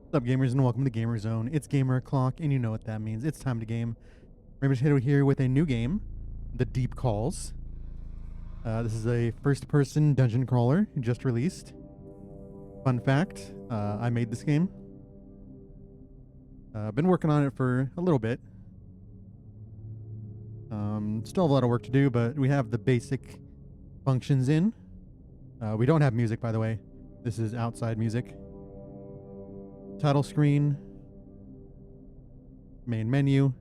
What's up, gamers, and welcome to Gamer Zone. It's Gamer O'Clock, and you know what that means. It's time to game. Rainbow Shadow here with a new game, The Deep Calls. This is a first-person dungeon crawler just released. Fun fact, I made this game. I've been working on it for a little bit. Still have a lot of work to do, but we have the basic functions in. We don't have music, by the way. This is outside music. Title screen, main menu,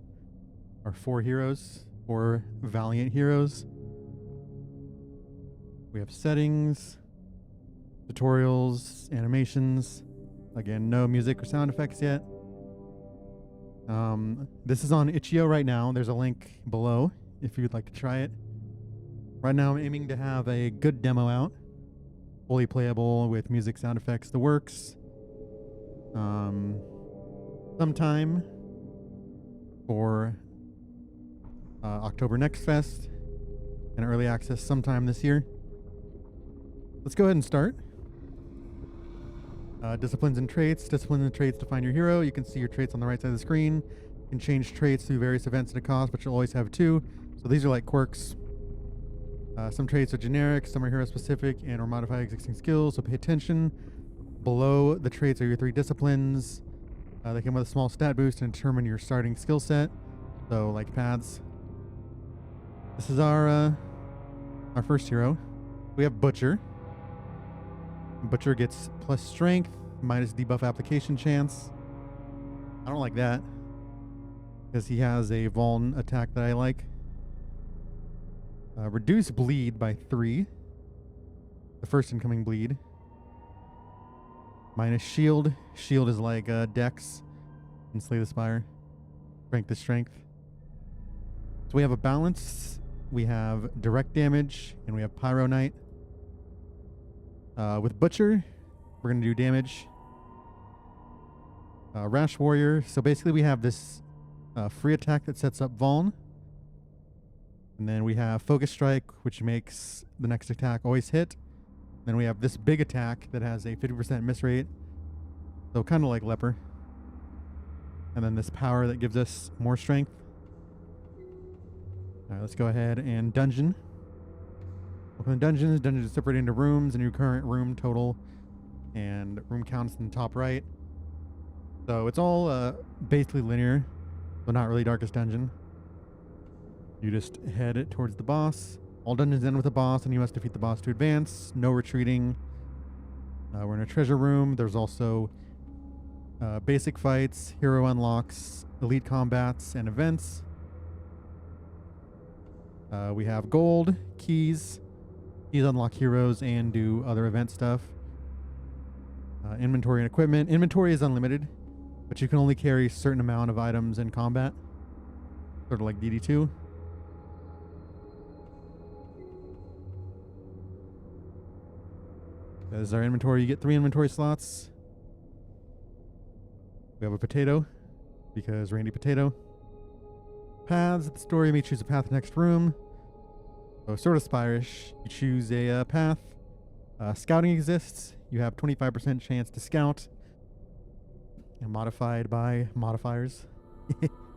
our four heroes, four valiant heroes. We have settings, tutorials, animations. Again, no music or sound effects yet. This is on itch.io right now. There's a link below if you'd like to try it. Right now I'm aiming to have a good demo out, fully playable with music, sound effects, the works. Sometime for October Next Fest and early access sometime this year. Let's go ahead and start. Disciplines and traits. Disciplines and traits define your hero. You can see your traits on the right side of the screen. You can change traits through various events at a cost, but you'll always have two. So these are like quirks. Some traits are generic, some are hero specific and or modify existing skills, so pay attention. Below the traits are your three disciplines. They come with a small stat boost and determine your starting skill set. So like paths. This is our first hero. We have Butcher. Butcher gets plus strength, minus debuff application chance. I don't like that because he has a Vuln attack that I like. Reduce bleed by 3. The first incoming bleed. Minus shield. Shield is like Dex and Slay the Spire. Strength is strength. So we have a balance. We have direct damage and we have Pyro Knight. With Butcher, we're going to do damage. Rash Warrior. So basically we have this free attack that sets up Vuln. And then we have Focus Strike, which makes the next attack always hit. Then we have this big attack that has a 50% miss rate. So kind of like Leper. And then this power that gives us more strength. Alright, let's go ahead and dungeon. Open the dungeons. Dungeons are separated into rooms and your current room total. And room counts in the top right. So it's all basically linear. So not really Darkest Dungeon. You just head towards the boss. All dungeons end with a boss, and you must defeat the boss to advance. No retreating. We're in a treasure room. There's also basic fights, hero unlocks, elite combats, and events. We have gold, keys. Keys unlock heroes and do other event stuff. Inventory and equipment. Inventory is unlimited, but you can only carry a certain amount of items in combat. Sort of like DD2. This is our inventory. You get 3 inventory slots. We have a potato, because Randy Potato. Paths at the store. You may choose a path to the next room. So sort of Spirish. You choose a path. Scouting exists. You have 25% chance to scout. And modified by modifiers.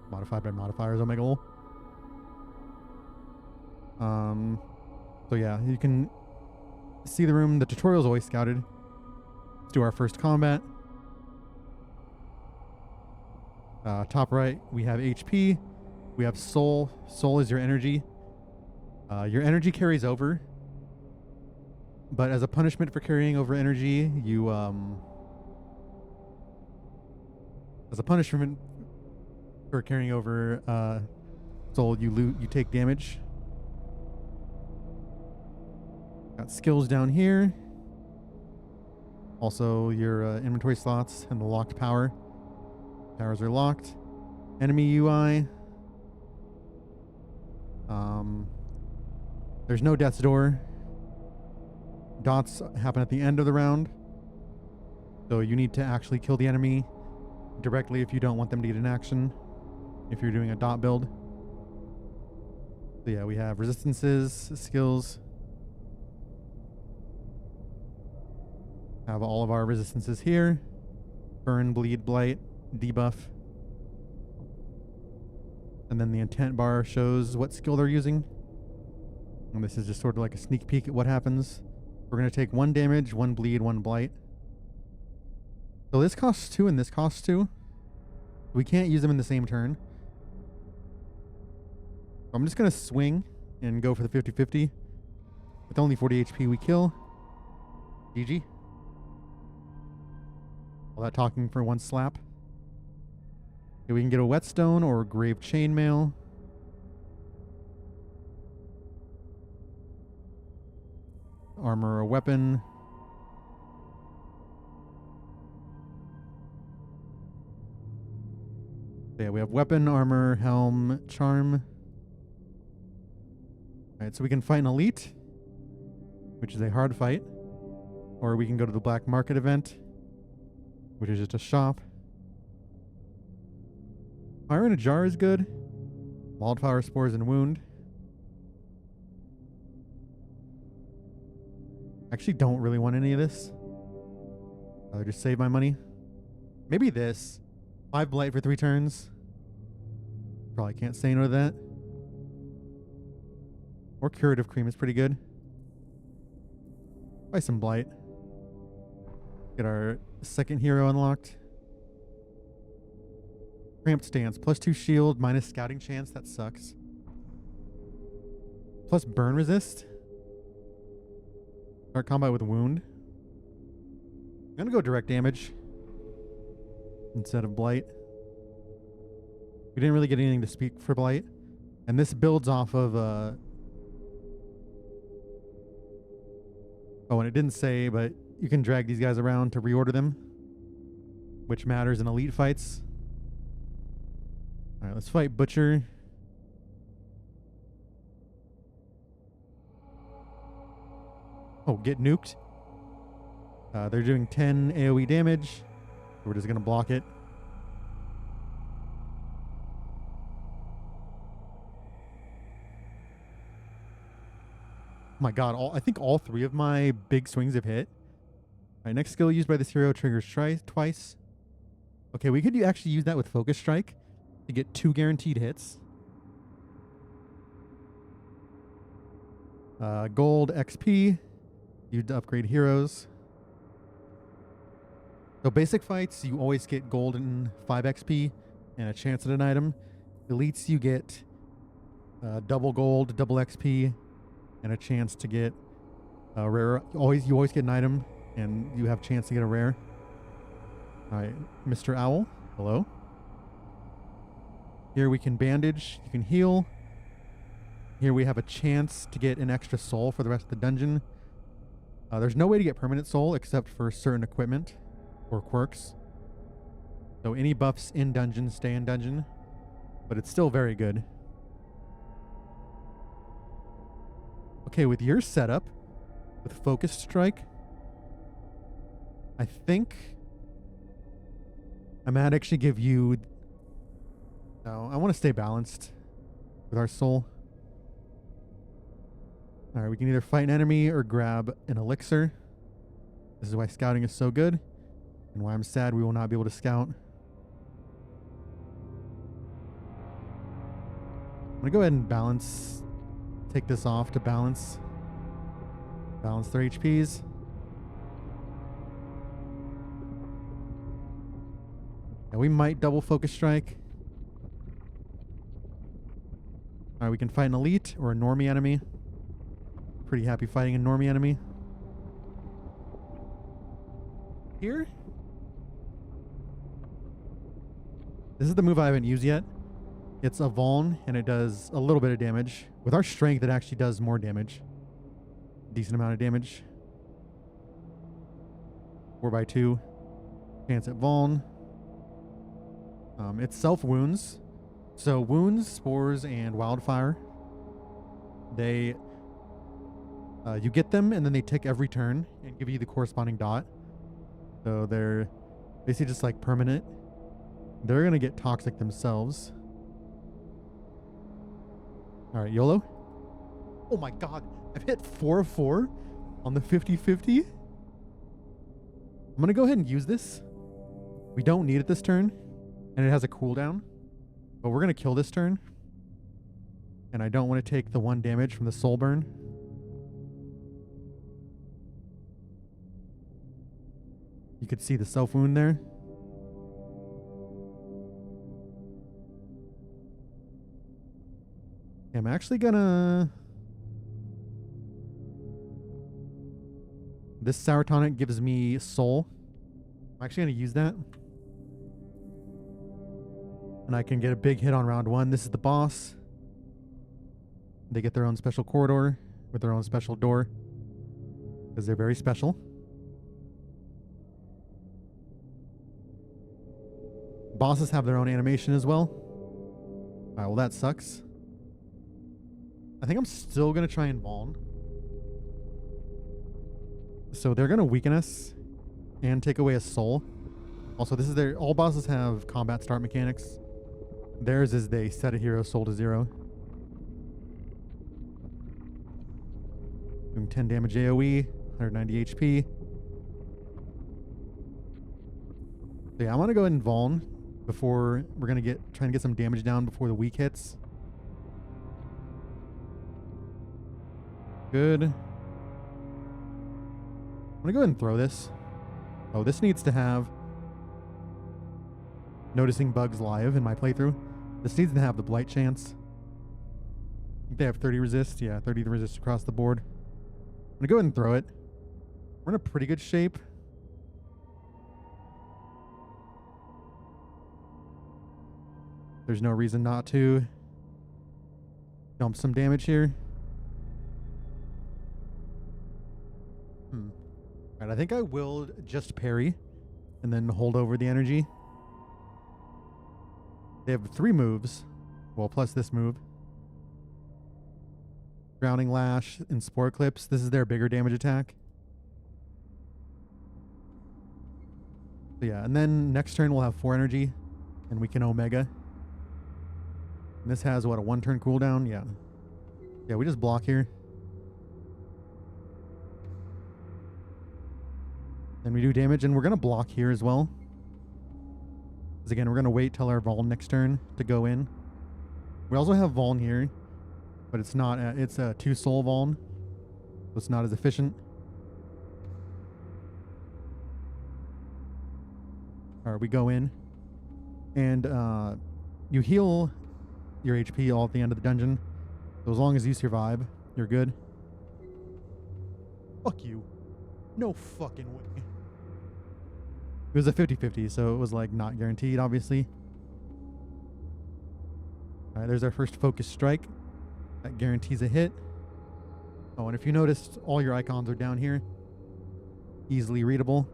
Modified by modifiers, Omega Lol. So yeah, you can see the room. The tutorial's always scouted. Let's do our first combat. Top right, we have HP. We have Soul. Soul is your energy. Your energy carries over. But as a punishment for carrying over energy, you as a punishment for carrying over Soul, you take damage. Got skills down here. Also your inventory slots and the locked power. Powers are locked. Enemy UI. There's no death's door. Dots happen at the end of the round. So you need to actually kill the enemy directly if you don't want them to get an action. If you're doing a dot build. So yeah, we have resistances, skills. Have all of our resistances here. Burn, bleed, blight, debuff. And then the intent bar shows what skill they're using. And this is just sort of like a sneak peek at what happens. We're going to take 1 damage, 1 bleed, 1 blight. So this costs 2 and this costs 2. We can't use them in the same turn. I'm just going to swing and go for the 50-50. With only 40 HP, we kill. GG. All that talking for 1 slap. Okay, we can get a whetstone or grave chainmail. Armor or weapon. Yeah, we have weapon, armor, helm, charm. Alright, so we can fight an elite, which is a hard fight. Or we can go to the black market event, which is just a shop. Fire in a jar is good. Wildflower spores and wound. Actually don't really want any of this. I'll just save my money. Maybe this. 5 blight for 3 turns. Probably can't say no to that. Or curative cream is pretty good. Buy some blight. Get our second hero unlocked. Cramped stance. +2 shield, minus scouting chance. That sucks. Plus burn resist. Start combat with wound. I'm gonna go direct damage instead of blight. We didn't really get anything to speak for blight. And this builds off of oh, and it didn't say, but you can drag these guys around to reorder them, which matters in elite fights. Alright, let's fight Butcher. Oh, get nuked. They're doing 10 AoE damage. We're just going to block it. Oh my god, I think all 3 of my big swings have hit. Alright, next skill used by this hero triggers twice. Okay, we could actually use that with Focus Strike to get 2 guaranteed hits. Gold XP. Used to upgrade heroes. So basic fights, you always get golden 5 XP and a chance at an item. Elites, you get double gold, double XP, and a chance to get a rare. You always get an item, and you have a chance to get a rare. All right, Mr. Owl, hello. Here we can bandage, you can heal. Here we have a chance to get an extra soul for the rest of the dungeon. There's no way to get permanent soul except for certain equipment or quirks. So any buffs in dungeon stay in dungeon, but it's still very good. Okay, with your setup, with Focused Strike, I think I might actually give you... No, I want to stay balanced with our soul. Alright, we can either fight an enemy or grab an elixir. This is why scouting is so good, and why I'm sad we will not be able to scout. I'm going to go ahead and balance... Take this off to balance. Balance their HPs. And we might double Focus Strike. Alright, we can fight an elite or a normie enemy. Pretty happy fighting a normie enemy. Here. This is the move I haven't used yet. It's a Vuln, and it does a little bit of damage. With our strength, it actually does more damage. Decent amount of damage. 4x2. Chance at Vuln. It self-wounds. So wounds, spores, and wildfire. They... you get them, and then they tick every turn and give you the corresponding dot. So they're basically just like permanent. They're going to get toxic themselves. Alright, YOLO. Oh my god. I've hit 4 of 4 on the 50-50. I'm going to go ahead and use this. We don't need it this turn, and it has a cooldown, but we're going to kill this turn. And I don't want to take the 1 damage from the soul burn. You could see the self wound there. I'm actually gonna... This sour tonic gives me soul. I'm actually gonna use that. And I can get a big hit on round 1. This is the boss. They get their own special corridor with their own special door, because they're very special. Bosses have their own animation as well. Alright, well that sucks. I think I'm still going to try and Vaughn. So they're going to weaken us and take away a soul. Also, this is their... All bosses have combat start mechanics. Theirs is they set a hero soul to 0. Doing 10 damage AoE, 190 HP. So yeah, I'm going to go ahead and Vaughn before we're going to try and get some damage down before the weak hits. Good. I'm gonna go ahead and throw this. Oh, this needs to have noticing bugs live in my playthrough. This needs to have the blight chance. I think they have 30 resist. Yeah, 30 resist across the board. I'm gonna go ahead and throw it. We're in a pretty good shape. There's no reason not to dump some damage here. Alright, I think I will just parry and then hold over the energy. They have 3 moves. Well, plus this move. Drowning Lash and Spore Clips. This is their bigger damage attack. So yeah, and then next turn we'll have 4 energy and we can Omega. And this has, what, a 1 turn cooldown? Yeah. Yeah, we just block here. Then we do damage, and we're going to block here as well. Because again, we're going to wait till our Vuln next turn to go in. We also have Vuln here, but it's not, it's a 2 soul Vuln. So it's not as efficient. Alright, we go in. And you heal your HP all at the end of the dungeon. So as long as you survive, you're good. Fuck you. No fucking way. It was a 50-50, so it was like not guaranteed, obviously. Alright, there's our first focus strike. That guarantees a hit. Oh, and if you noticed, all your icons are down here. Easily readable.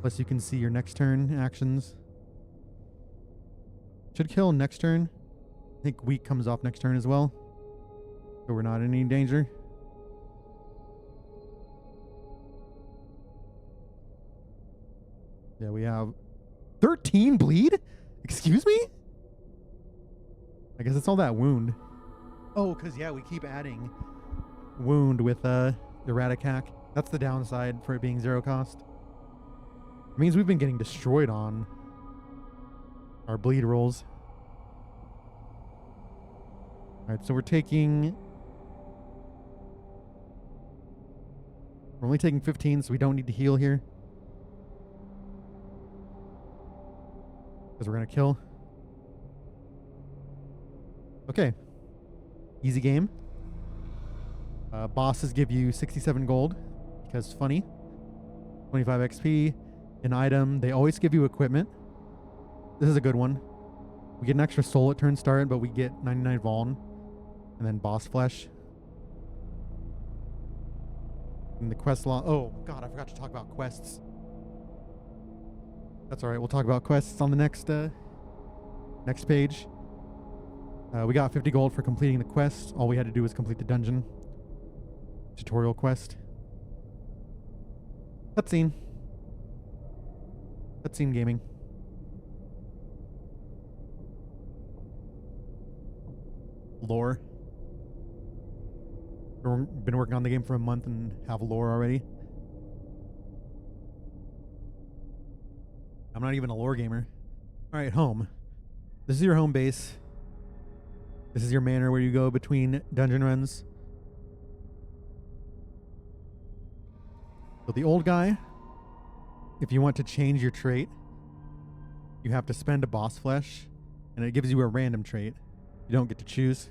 Plus you can see your next turn actions. Should kill next turn. I think weak comes off next turn as well. So we're not in any danger. Yeah, we have 13 bleed? Excuse me? I guess it's all that wound. Oh, because, yeah, we keep adding wound with Erraticac. That's the downside for it being 0 cost. It means we've been getting destroyed on our bleed rolls. Alright, so we're only taking 15, so we don't need to heal here. Because we're going to kill. Okay. Easy game. Bosses give you 67 gold. Because funny. 25 XP. An item. They always give you equipment. This is a good one. We get an extra soul at turn start, but we get 99 Vuln. And then boss flesh. And the quest log. Oh, God, I forgot to talk about quests. That's alright, we'll talk about quests on the next page. We got 50 gold for completing the quest. All we had to do was complete the dungeon. Tutorial quest. Cutscene. Cutscene gaming. Lore. We've been working on the game for a month and have lore already. I'm not even a lore gamer. All right, home. This is your home base. This is your manor where you go between dungeon runs. So the old guy, if you want to change your trait, you have to spend a boss flesh, and it gives you a random trait. You don't get to choose.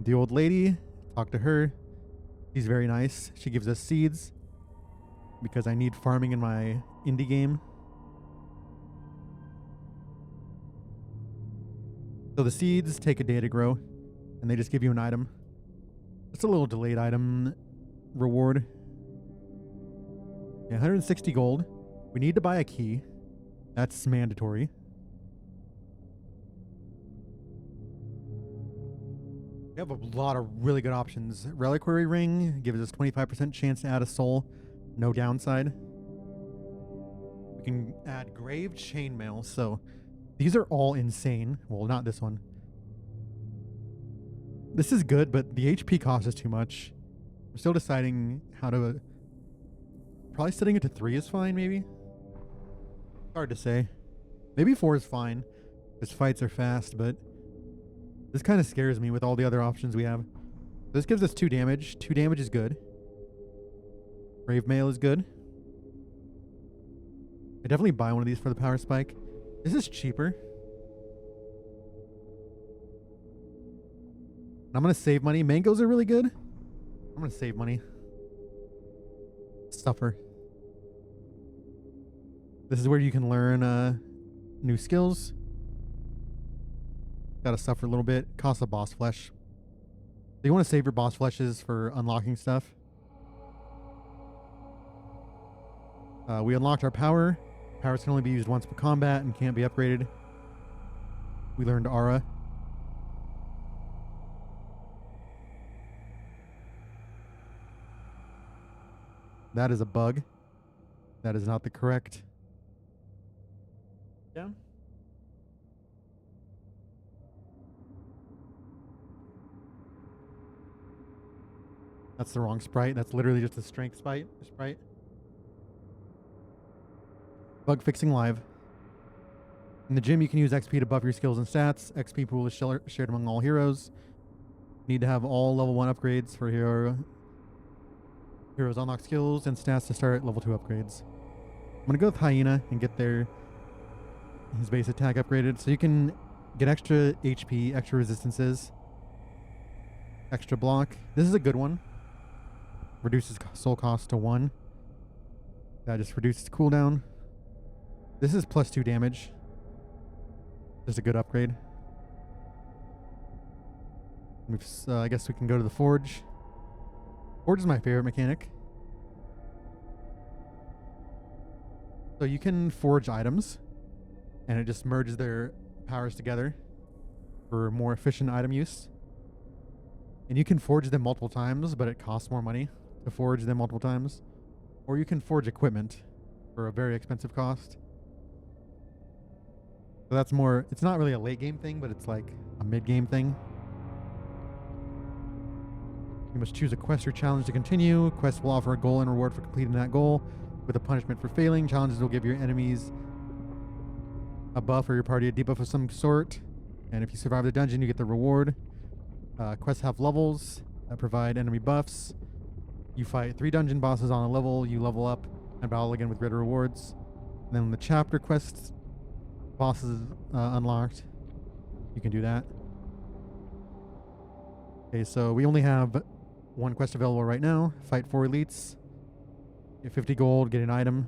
The old lady, talk to her. She's very nice. She gives us seeds because I need farming in my indie game. So the seeds take a day to grow, and they just give you an item. It's a little delayed item reward. Yeah, 160 gold. We need to buy a key. That's mandatory. We have a lot of really good options. Reliquary ring gives us 25% chance to add a soul. No downside. We can add graved chainmail. So these are all insane. Well, not this one. This is good, but the HP cost is too much. I'm still deciding how to... Probably setting it to 3 is fine, maybe? Hard to say. Maybe 4 is fine, because fights are fast, but... This kind of scares me with all the other options we have. This gives us 2 damage. 2 damage is good. Brave Mail is good. I definitely buy one of these for the power spike. This is cheaper. And I'm going to save money. Mangoes are really good. I'm going to save money. Suffer. This is where you can learn new skills. Gotta suffer a little bit. Costs a boss flesh. So you want to save your boss fleshes for unlocking stuff. We unlocked our power. Powers can only be used once per combat and can't be upgraded. We learned aura. That is a bug. That is not the correct. Yeah. That's the wrong sprite. That's literally just a strength sprite. Bug fixing live. In the gym, you can use XP to buff your skills and stats. XP pool is shared among all heroes. Need to have all level 1 upgrades for heroes unlock skills and stats to start level 2 upgrades. I'm going to go with Hyena and get his base attack upgraded. So you can get extra HP, extra resistances, extra block. This is a good one. Reduces soul cost to 1. That just reduces cooldown. This is plus 2 damage. Just a good upgrade. I guess we can go to the Forge. Forge is my favorite mechanic. So you can forge items, and it just merges their powers together for more efficient item use. And you can forge them multiple times, but it costs more money to forge them multiple times. Or you can forge equipment for a very expensive cost. So that's more, it's not really a late game thing, but it's like a mid game thing. You must choose a quest or challenge to continue. Quests will offer a goal and reward for completing that goal, with a punishment for failing. Challenges will give your enemies a buff or your party a debuff of some sort. And if you survive the dungeon, you get the reward. Quests have levels that provide enemy buffs. You fight 3 dungeon bosses on a level. You level up and battle again with greater rewards. And then when the chapter quests bosses unlocked, you can do that. Okay, so we only have 1 quest available right now. Fight 4 elites. Get 50 gold, get an item.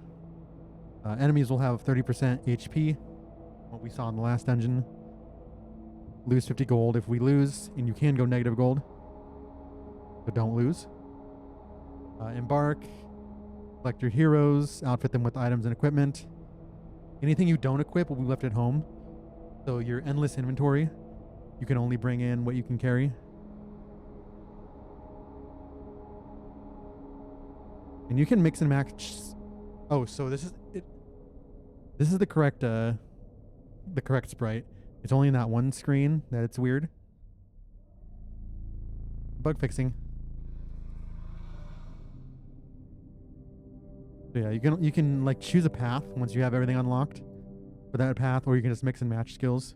Enemies will have 30% HP. What we saw in the last dungeon. Lose 50 gold if we lose, and you can go negative gold. But don't lose. Embark. Select your heroes. Outfit them with items and equipment. Anything you don't equip will be left at home. So your endless inventory, you can only bring in what you can carry. And you can mix and match. Oh, so this is it. This is the correct sprite. It's only in that one screen that it's weird. Bug fixing. So yeah, you can like choose a path once you have everything unlocked for that path, or you can just mix and match skills.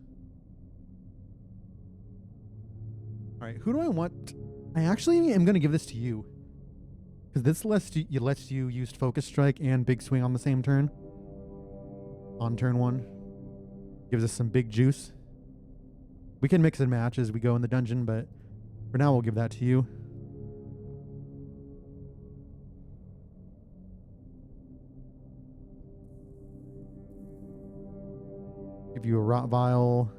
All right, who do I want? I actually am gonna give this to you because this lets you use focus strike and big swing on the same turn. On turn 1, gives us some big juice. We can mix and match as we go in the dungeon, but for now we'll give that to you. Give you a rot vial.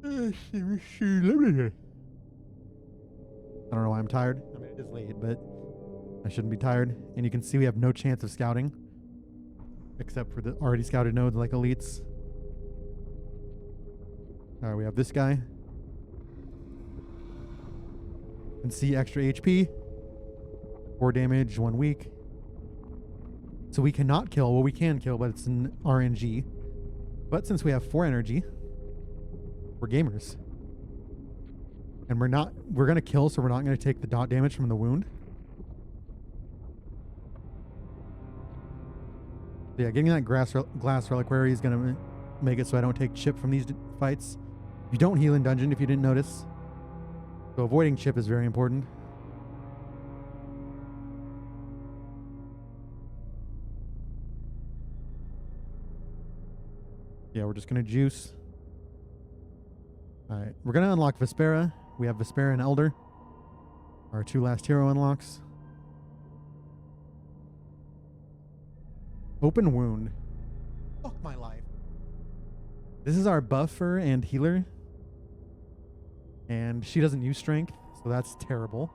I don't know why I'm tired. I mean, it is late, but I shouldn't be tired. And you can see we have no chance of scouting, except for the already scouted nodes like elites. All right, we have this guy. You can see extra HP, 4 damage, 1 week. So we cannot kill. Well, we can kill, but it's an RNG. But since we have 4 energy, we're gamers. And we're going to kill, so we're not going to take the dot damage from the wound. So yeah, getting that glass reliquary is going to make it so I don't take chip from these fights. You don't heal in dungeon if you didn't notice. So avoiding chip is very important. Yeah, we're just going to juice. Alright, we're going to unlock Vespera. We have Vespera and Elder. Our 2 last hero unlocks. Open wound. Fuck my life. This is our buffer and healer. And she doesn't use strength, so that's terrible.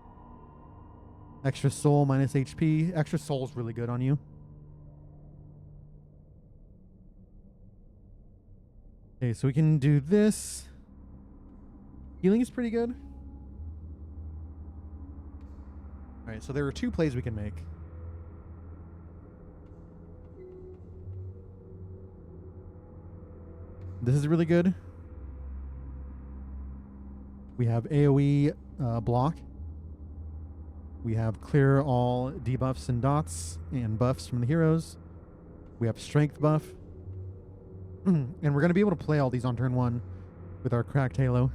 Extra soul minus HP. Extra soul is really good on you. Okay, so we can do this. Healing is pretty good. Alright, so there are 2 plays we can make. This is really good. We have AoE block. We have clear all debuffs and dots and buffs from the heroes. We have strength buff. And we're going to be able to play all these on turn 1 with our cracked halo.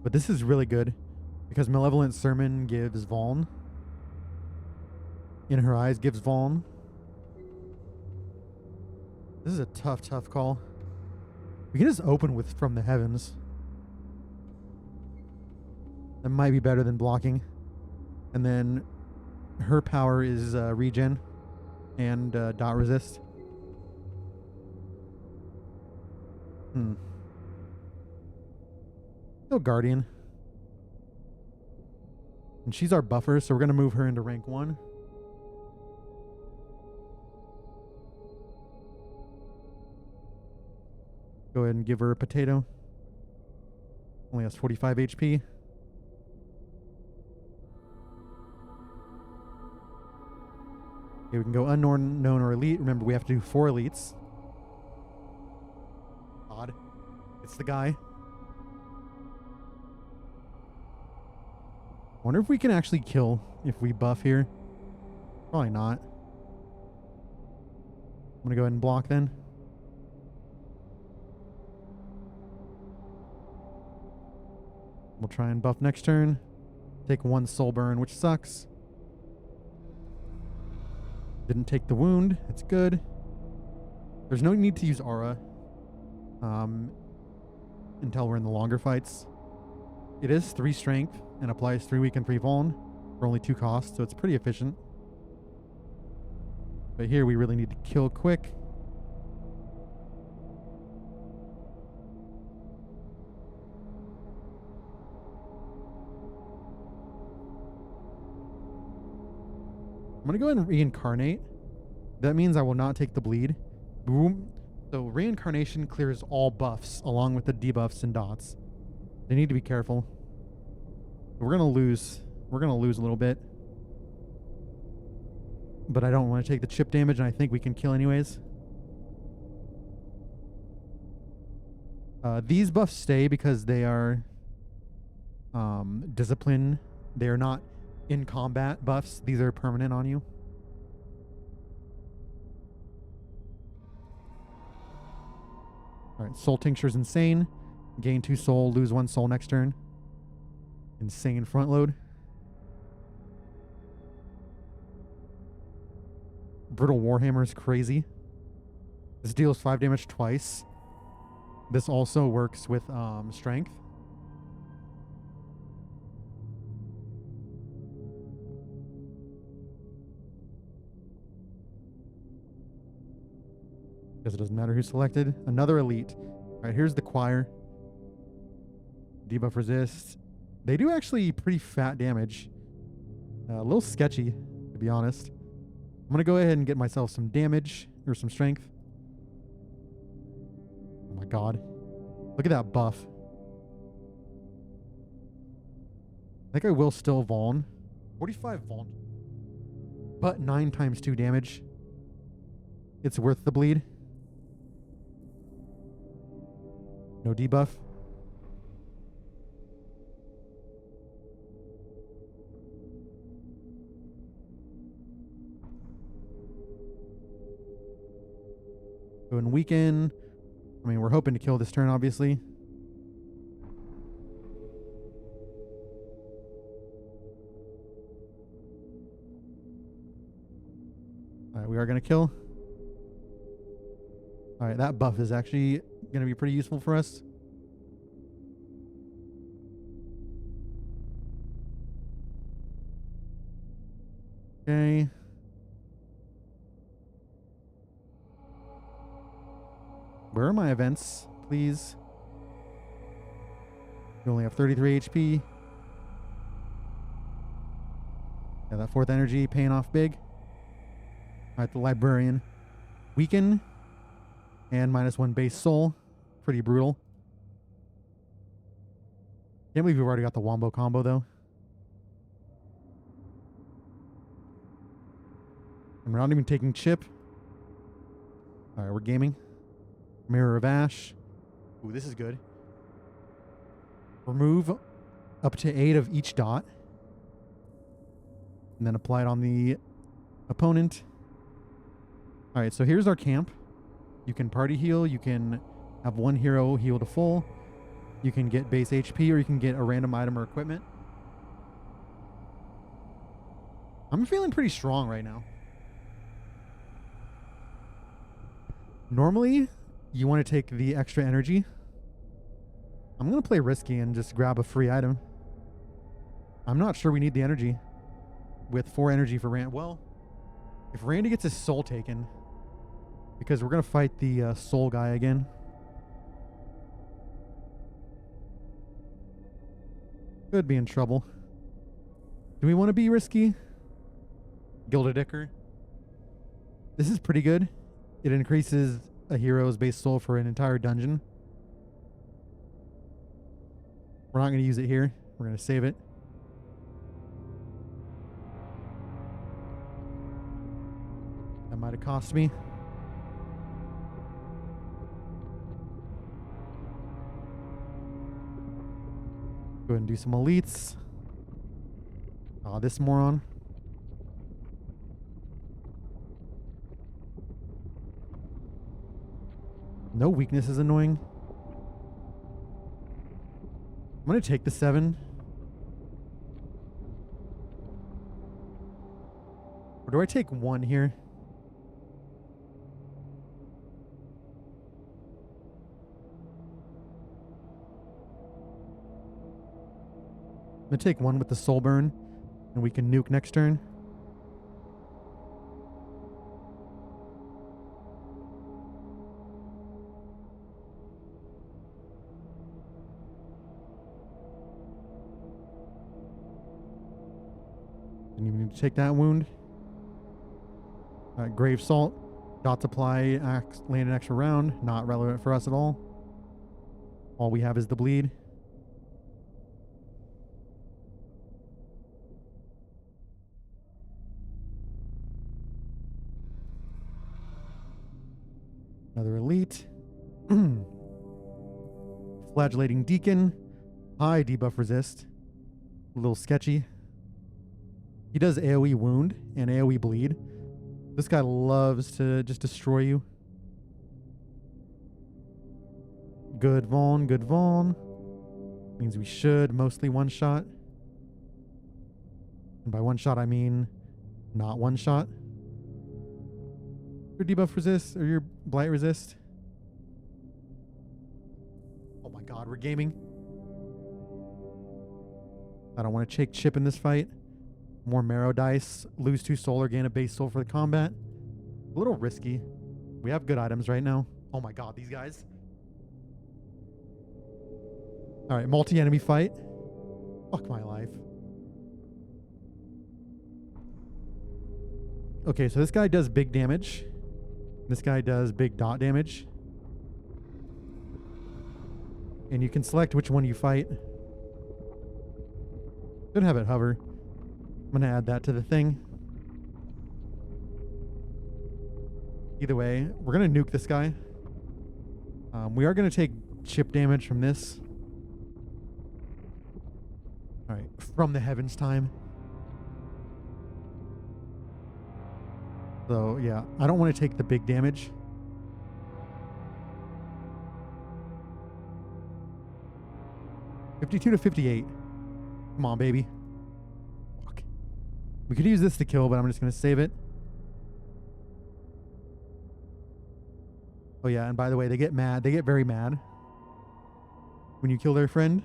But this is really good because Malevolent Sermon gives Vuln. In Her Eyes gives Vuln. This is a tough call. We can just open with From the Heavens. That might be better than blocking. And then her power is regen and dot resist. Still Guardian. And she's our buffer, so we're going to move her into rank 1. Go ahead and give her a potato. Only has 45 HP. Okay, we can go unknown, known, or elite. Remember, we have to do 4 elites. Odd. It's the guy. I wonder if we can actually kill if we buff here. Probably not. I'm going to go ahead and block then. We'll try and buff next turn. Take 1 soul burn, which sucks. Didn't take the wound. That's good. There's no need to use aura until we're in the longer fights. It is 3 strength and applies 3 weak and 3 vuln for only 2 costs, so it's pretty efficient. But here we really need to kill quick. I'm going to go ahead and reincarnate. That means I will not take the bleed. Boom. So reincarnation clears all buffs along with the debuffs and dots. They need to be careful. We're going to lose. We're going to lose a little bit. But I don't want to take the chip damage, and I think we can kill anyways. These buffs stay because they are discipline. They are not in combat buffs. These are permanent on you. All right, Soul Tincture's insane. Gain 2 soul, lose 1 soul next turn. Insane front load. Brittle Warhammer is crazy. This deals 5 damage twice. This also works with strength. Because it doesn't matter who's selected. Another elite. All right, here's the choir. Debuff resist. They do actually pretty fat damage. A little sketchy, to be honest. I'm going to go ahead and get myself some damage or some strength. Oh my god. Look at that buff. I think I will still Vuln. 45 Vuln. But 9 times 2 damage. It's worth the bleed. No debuff. Go and weaken. I mean, we're hoping to kill this turn, obviously. Alright, we are going to kill. Alright, that buff is actually going to be pretty useful for us. Okay. Where are my events, please? You only have 33 HP. Yeah, that 4th energy paying off big. Alright, the Librarian. Weaken. And -1 base soul. Pretty brutal. Can't believe we've already got the Wombo combo, though. And we're not even taking chip. Alright, we're gaming. Mirror of Ash. Ooh, this is good. Remove up to 8 of each dot. And then apply it on the opponent. Alright, so here's our camp. You can party heal. You can have 1 hero heal to full. You can get base HP, or you can get a random item or equipment. I'm feeling pretty strong right now. Normally, you want to take the extra energy. I'm going to play risky and just grab a free item. I'm not sure we need the energy. With 4 energy for Rand. Well, if Randy gets his soul taken, because we're going to fight the soul guy again. Could be in trouble. Do we want to be risky? Gilded Ichor. This is pretty good. It increases a hero's base soul for an entire dungeon. We're not going to use it here. We're going to save it. That might have cost me. Go ahead and do some elites. This moron. No weakness is annoying. I'm going to take the 7. Or do I take 1 here? I'm going to take 1 with the soul burn, and we can nuke next turn. Didn't even need to take that wound. Grave Salt. Dots apply, land an extra round. Not relevant for us at all. All we have is the bleed. Another elite. Flagellating Deacon. High debuff resist. A little sketchy. He does AoE wound and AoE bleed. This guy loves to just destroy you. Good Vaughn, good Vaughn. Means we should mostly one shot. And by one shot, I mean not one shot. Your debuff resist or your blight resist. Oh my god, we're gaming. I don't want to take chip in this fight. More marrow dice. Lose 2 soul or gain a base soul for the combat. A little risky. We have good items right now. Oh my god, these guys. Alright, multi-enemy fight. Fuck my life. Okay, so this guy does big damage. This guy does big dot damage. And you can select which one you fight. Should have it hover. I'm going to add that to the thing. Either way, we're going to nuke this guy. We are going to take chip damage from this. Alright, from the heavens time. So, yeah, I don't want to take the big damage. $52 to $58. Come on, baby. Fuck. We could use this to kill, but I'm just going to save it. Oh, yeah, and by the way, they get mad. They get very mad when you kill their friend.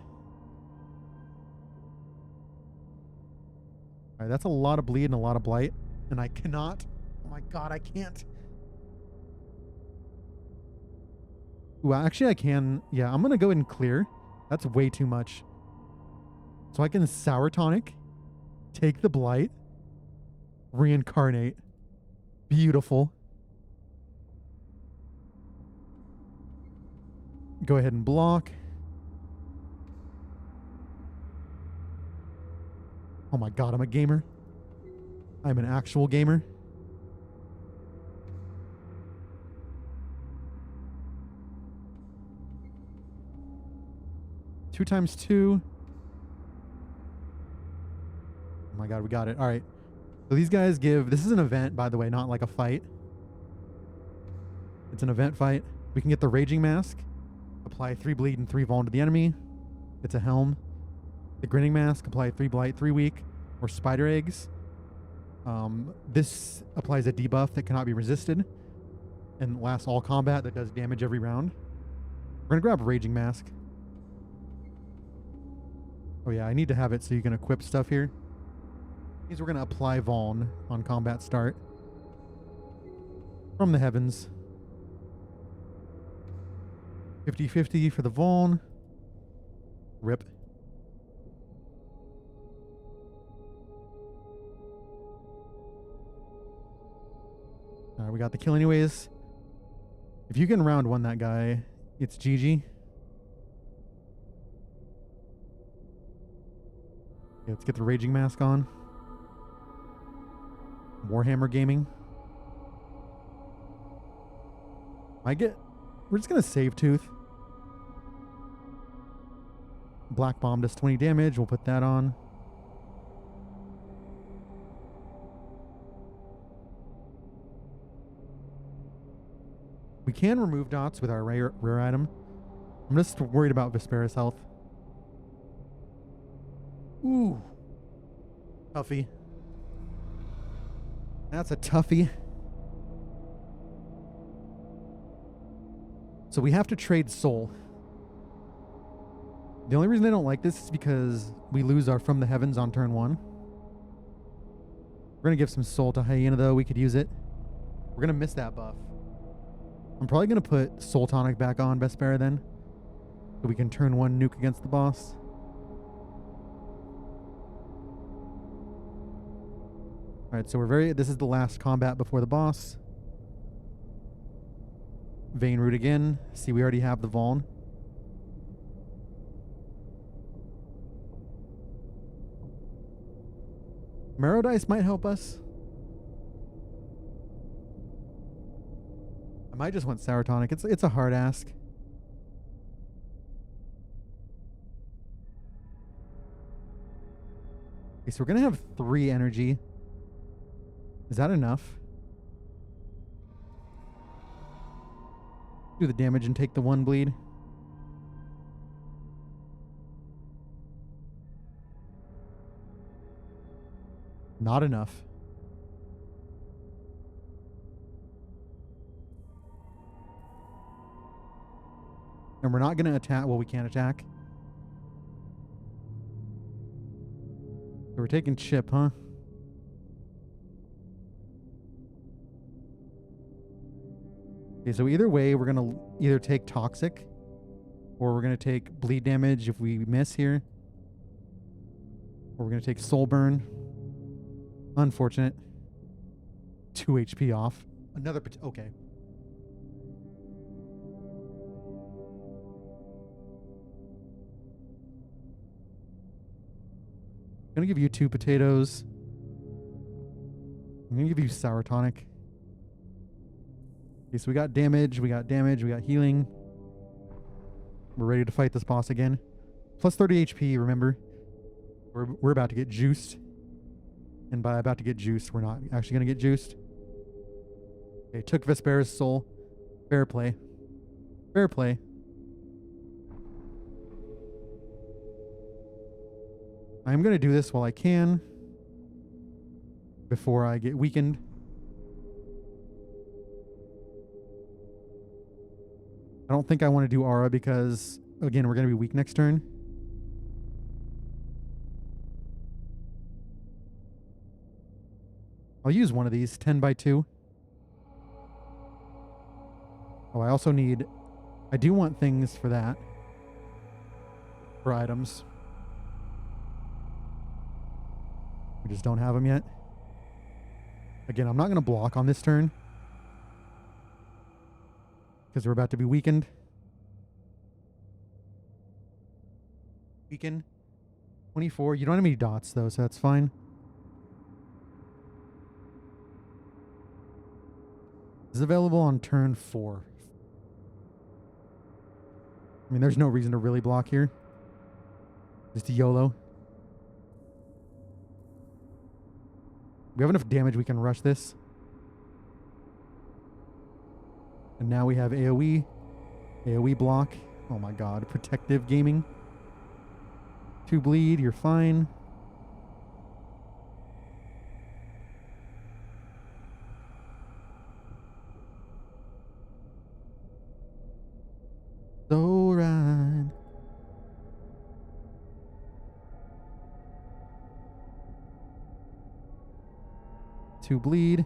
Alright, that's a lot of bleed and a lot of blight. And I cannot... Oh my god, I can't. Ooh, actually I can... Yeah, I'm going to go ahead and clear. That's way too much. So I can Sour Tonic, take the blight, reincarnate. Beautiful. Go ahead and block. Oh my god, I'm a gamer. I'm an actual gamer. Two times 2. Oh my god, we got it. All right. So these guys give... This is an event, by the way, not like a fight. It's an event fight. We can get the Raging Mask. Apply 3 bleed and 3 vuln to the enemy. It's a helm. The Grinning Mask. Apply 3 blight, 3 weak. Or Spider Eggs. This applies a debuff that cannot be resisted. And lasts all combat that does damage every round. We're going to grab Raging Mask. Oh yeah, I need to have it so you can equip stuff here. Means we're going to apply Vuln on combat start. From the heavens. 50-50 for the Vuln. Rip. Alright, we got the kill anyways. If you can round 1 that guy, it's GG. Okay, let's get the Raging Mask on. Warhammer Gaming. We're just gonna save Tooth. Black Bomb does 20 damage. We'll put that on. We can remove dots with our rare item. I'm just worried about Vespera's health. Ooh. Toughie. That's a toughie. So we have to trade soul. The only reason I don't like this is because we lose our From the Heavens on turn 1. We're going to give some soul to Hyena though. We could use it. We're going to miss that buff. I'm probably going to put Soul Tonic back on Vespera then. So we can turn 1 nuke against the boss. Alright, so this is the last combat before the boss. Vein Root again. See, we already have the Vuln. Marrow Dice might help us. I might just want Sour Tonic. It's a hard ask. Okay, so we're gonna have 3 energy. Is that enough? Do the damage and take the 1 bleed. Not enough. And we're not going to attack. Well, we can't attack. So we're taking chip, huh? Okay, so either way, we're going to either take toxic or we're going to take bleed damage if we miss here. Or we're going to take soul burn. Unfortunate. 2 HP off. Another... Okay. I'm going to give you 2 potatoes. I'm going to give you sour tonic. Okay, so we got damage, we got healing. We're ready to fight this boss again. Plus 30 HP, remember. We're about to get juiced. And by about to get juiced, we're not actually going to get juiced. Okay, took Vespera's soul. Fair play. Fair play. I'm going to do this while I can. Before I get weakened. I don't think I want to do aura because, again, we're going to be weak next turn. I'll use one of these, 10 by 2. Oh, I also need... I do want things for that. For items. We just don't have them yet. Again, I'm not going to block on this turn. Because we're about to be weakened. Weaken. 24. You don't have any dots, though, so that's fine. This is available on turn 4. I mean, there's no reason to really block here. Just a YOLO. We have enough damage we can rush this. And now we have AoE. AoE block. Oh my god. Protective gaming. 2 bleed. You're fine. So right. To bleed.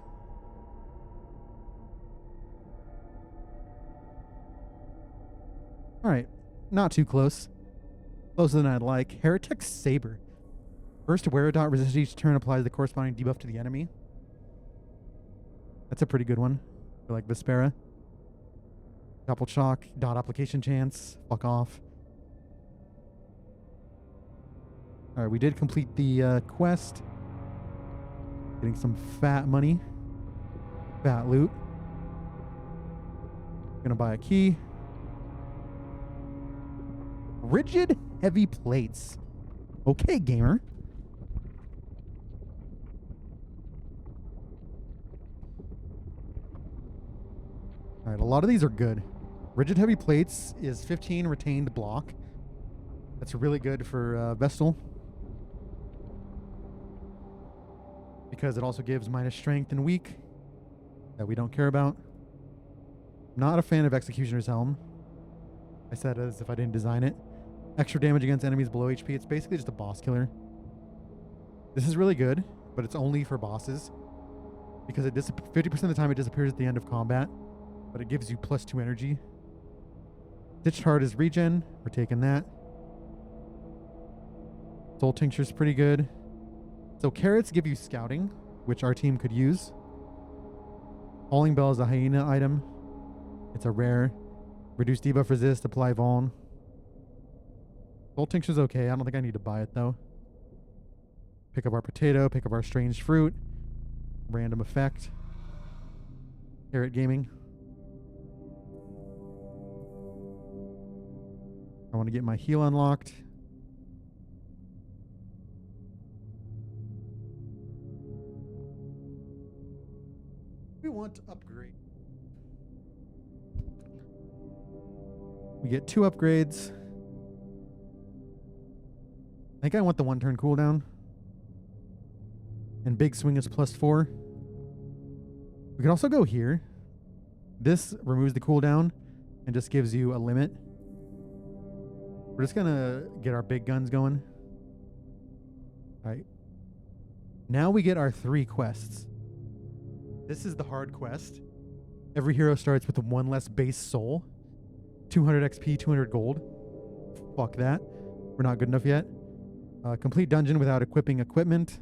Alright. Not too close. Closer than I'd like. Heretic Saber. First wear dot resist each turn applies the corresponding debuff to the enemy. That's a pretty good one. For like Vespera. Double shock, dot application chance. Fuck off. Alright, we did complete the quest. Getting some fat money. Fat loot. Gonna buy a key. Rigid heavy plates. Okay, gamer. Alright, a lot of these are good. Rigid heavy plates is 15 retained block. That's really good for Vestal. Because it also gives minus strength and weak. That we don't care about. Not a fan of Executioner's Helm. I said as if I didn't design it. Extra damage against enemies below HP. It's basically just a boss killer. This is really good, but it's only for bosses. Because it 50% of the time it disappears at the end of combat. But it gives you plus 2 energy. Stitched Heart is regen. We're taking that. Soul Tincture's pretty good. So carrots give you scouting, which our team could use. Calling Bell is a hyena item. It's a rare. Reduce debuff resist, apply Vuln. Soul Tincture's okay. I don't think I need to buy it though. Pick up our potato, pick up our strange fruit. Random effect. Carrot gaming. I want to get my heal unlocked. We want to upgrade. We get 2 upgrades. I think I want the 1 turn cooldown. And big swing is +4. We can also go here. This removes the cooldown and just gives you a limit. We're just gonna get our big guns going. Alright. Now we get our 3 quests. This is the hard quest. Every hero starts with 1 less base soul. 200 XP, 200 gold. Fuck that. We're not good enough yet. Complete dungeon without equipping equipment.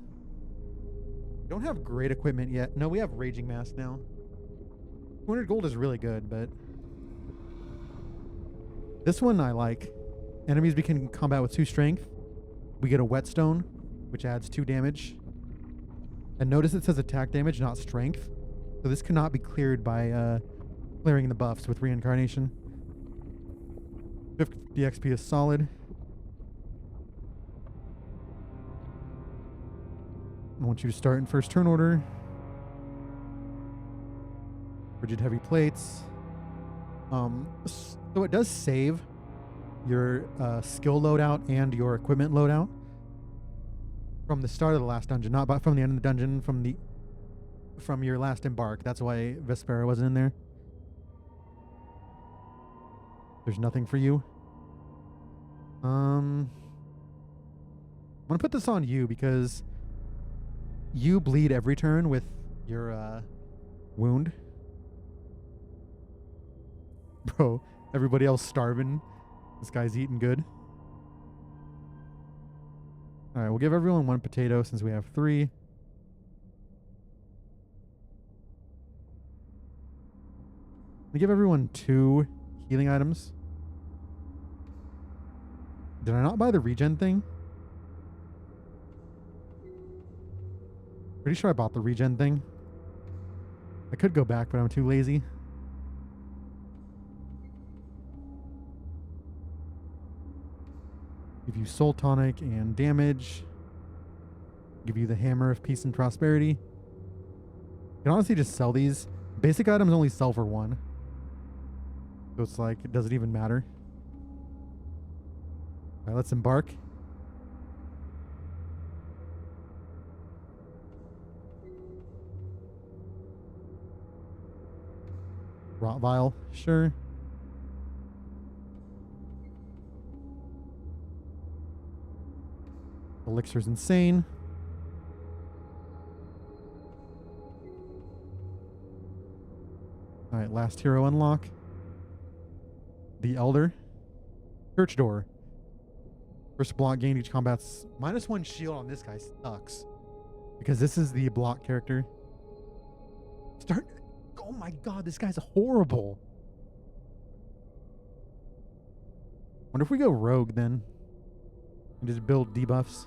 We don't have great equipment yet. No, we have Raging Mask now. 200 gold is really good, but this one I like. Enemies begin combat with 2 strength. We get a whetstone, which adds 2 damage. And notice it says attack damage, not strength. So this cannot be cleared by clearing the buffs with reincarnation. 50 XP is solid. I want you to start in first turn order. Rigid heavy plates. So it does save your skill loadout and your equipment loadout from the start of the last dungeon, not from the end of the dungeon, from your last embark. That's why Vespera wasn't in there. There's nothing for you. I'm gonna put this on you because you bleed every turn with your wound. Bro, everybody else starving. This guy's eating good. Alright, we'll give everyone 1 potato since we have 3. We give everyone 2 healing items. Did I not buy the regen thing? Pretty sure I bought the regen thing. I could go back, but I'm too lazy. Give you soul tonic and damage. Give you the hammer of peace and prosperity. You can honestly just sell these. Basic items only sell for 1. So it's like, it doesn't even matter. Alright, let's embark. Rot vial, sure. Elixir's insane. Alright, last hero unlock. The Elder. Church door. First block gained each combat's -1 shield on this guy sucks. Because this is the block character. Oh my god, this guy's horrible. Wonder if we go rogue then. And just build debuffs.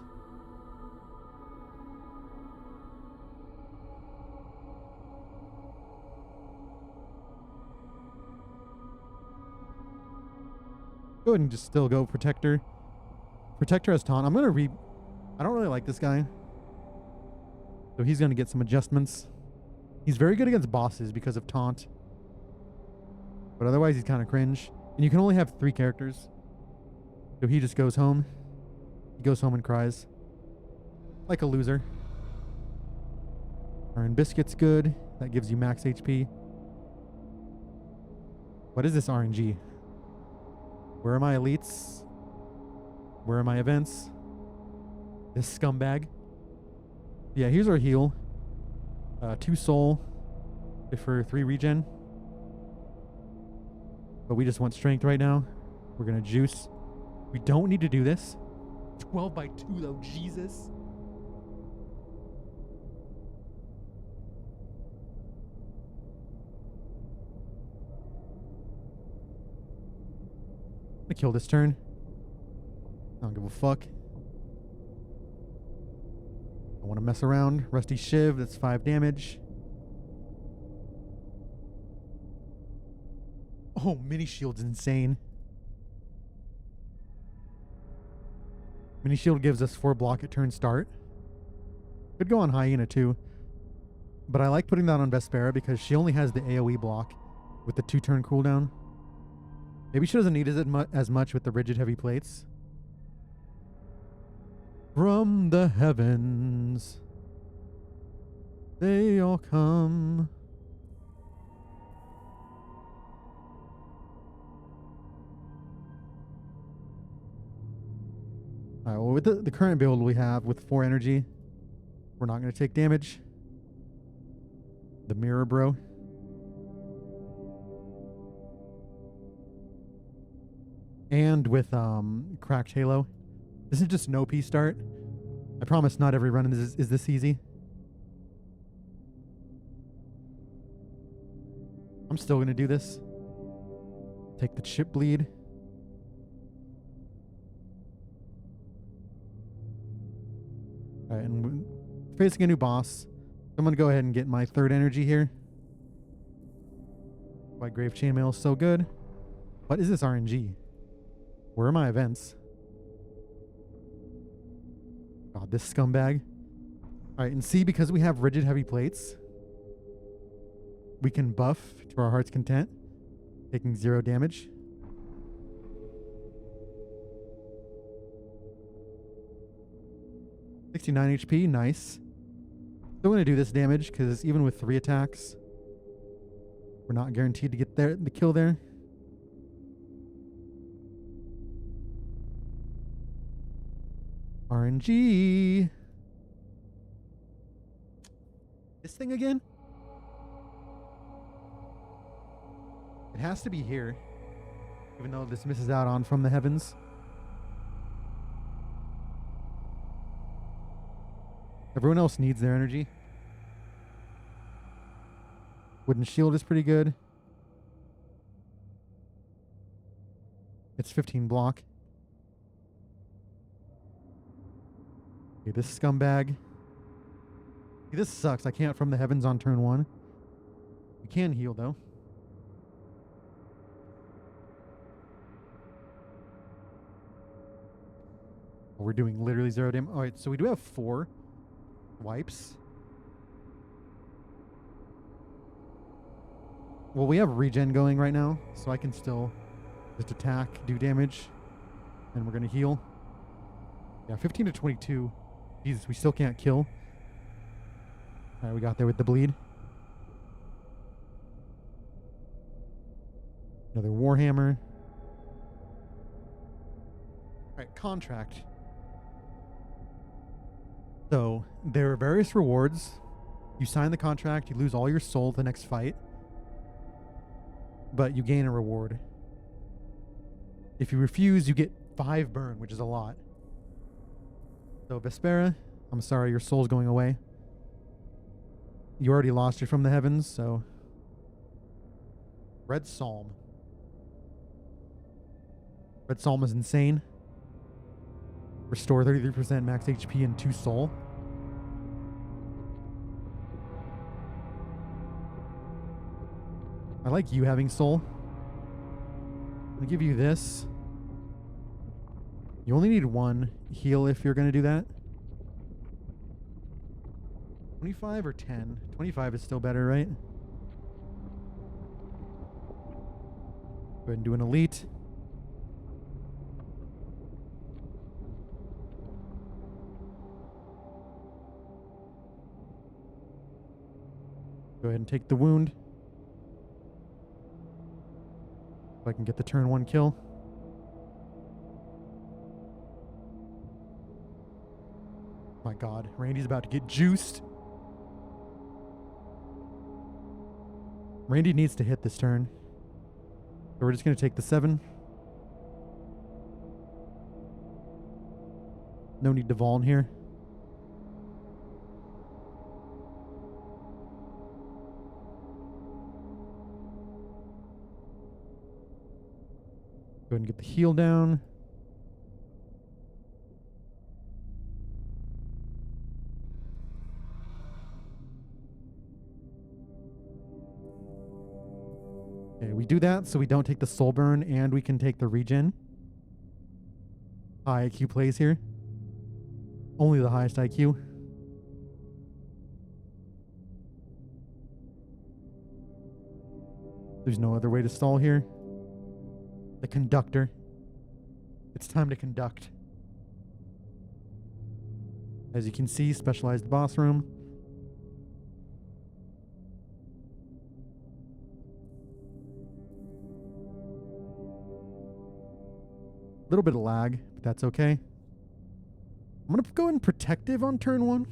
Go ahead and just still go Protector. Protector has taunt. I don't really like this guy. So he's going to get some adjustments. He's very good against bosses because of taunt. But otherwise he's kind of cringe. And you can only have 3 characters. So he just goes home. He goes home and cries. Like a loser. Iron Biscuit's good. That gives you max HP. What is this RNG? Where are my elites? Where are my events? This scumbag. Yeah, here's our heal. 2 soul for 3 regen. But we just want strength right now. We're gonna juice. We don't need to do this. 12 by 2 though, Jesus. I'm gonna kill this turn. I don't give a fuck. I want to mess around. Rusty Shiv, that's 5 damage. Oh, mini shield's insane. Mini shield gives us 4 block at turn start. Could go on hyena too. But I like putting that on Vespera because she only has the AoE block with the 2-turn cooldown. Maybe she doesn't need as much with the rigid heavy plates. From the heavens, they all come. Alright, well, with the current build we have with 4 energy, we're not going to take damage. The mirror bro. And with cracked halo. This is just no P start. I promise not every run is this easy. I'm still going to do this. Take the chip bleed. Alright, and we're facing a new boss. I'm going to go ahead and get my 3rd energy here. Why Grave Chainmail is so good. What is this RNG? Where are my events? God, this scumbag. Alright, and see, because we have rigid heavy plates, we can buff to our heart's content, taking 0 damage. $69 HP, nice. Still going to do this damage because even with 3 attacks, we're not guaranteed to get the kill there. RNG. This thing again? It has to be here, even though this misses out on From the Heavens. Everyone else needs their energy. Wooden shield is pretty good. It's 15 block. Okay, this scumbag. This sucks. I can't From the Heavens on turn 1. We can heal though. We're doing literally 0 damage. Alright, so we do have 4 wipes. Well, we have regen going right now, so I can still just attack, do damage, and we're going to heal. Yeah, 15 to 22. Jesus, we still can't kill. Alright, we got there with the bleed. Another Warhammer. Alright, contract. So, there are various rewards. You sign the contract, you lose all your soul the next fight, but you gain a reward. If you refuse, you get 5 burn, which is a lot. So, Vespera, I'm sorry, your soul's going away. You already lost it From the Heavens, so... Red Psalm. Red Psalm is insane. Restore 33% max HP and 2 soul. I like you having soul. I'm gonna give you this. You only need 1 heal if you're gonna do that. 25 or 10? 25 is still better, right? Go ahead and do an elite. Go ahead and take the wound. If I can get the turn 1 kill. My God, Randy's about to get juiced. Randy needs to hit this turn. So we're just going to take the 7. No need to Vaughn here. Go ahead and get the heal down. Okay, we do that so we don't take the soul burn and we can take the regen. High IQ plays here. Only the highest IQ. There's no other way to stall here. The conductor. It's time to conduct. As you can see, specialized boss room. A little bit of lag, but that's okay. I'm going to go in protective on turn 1.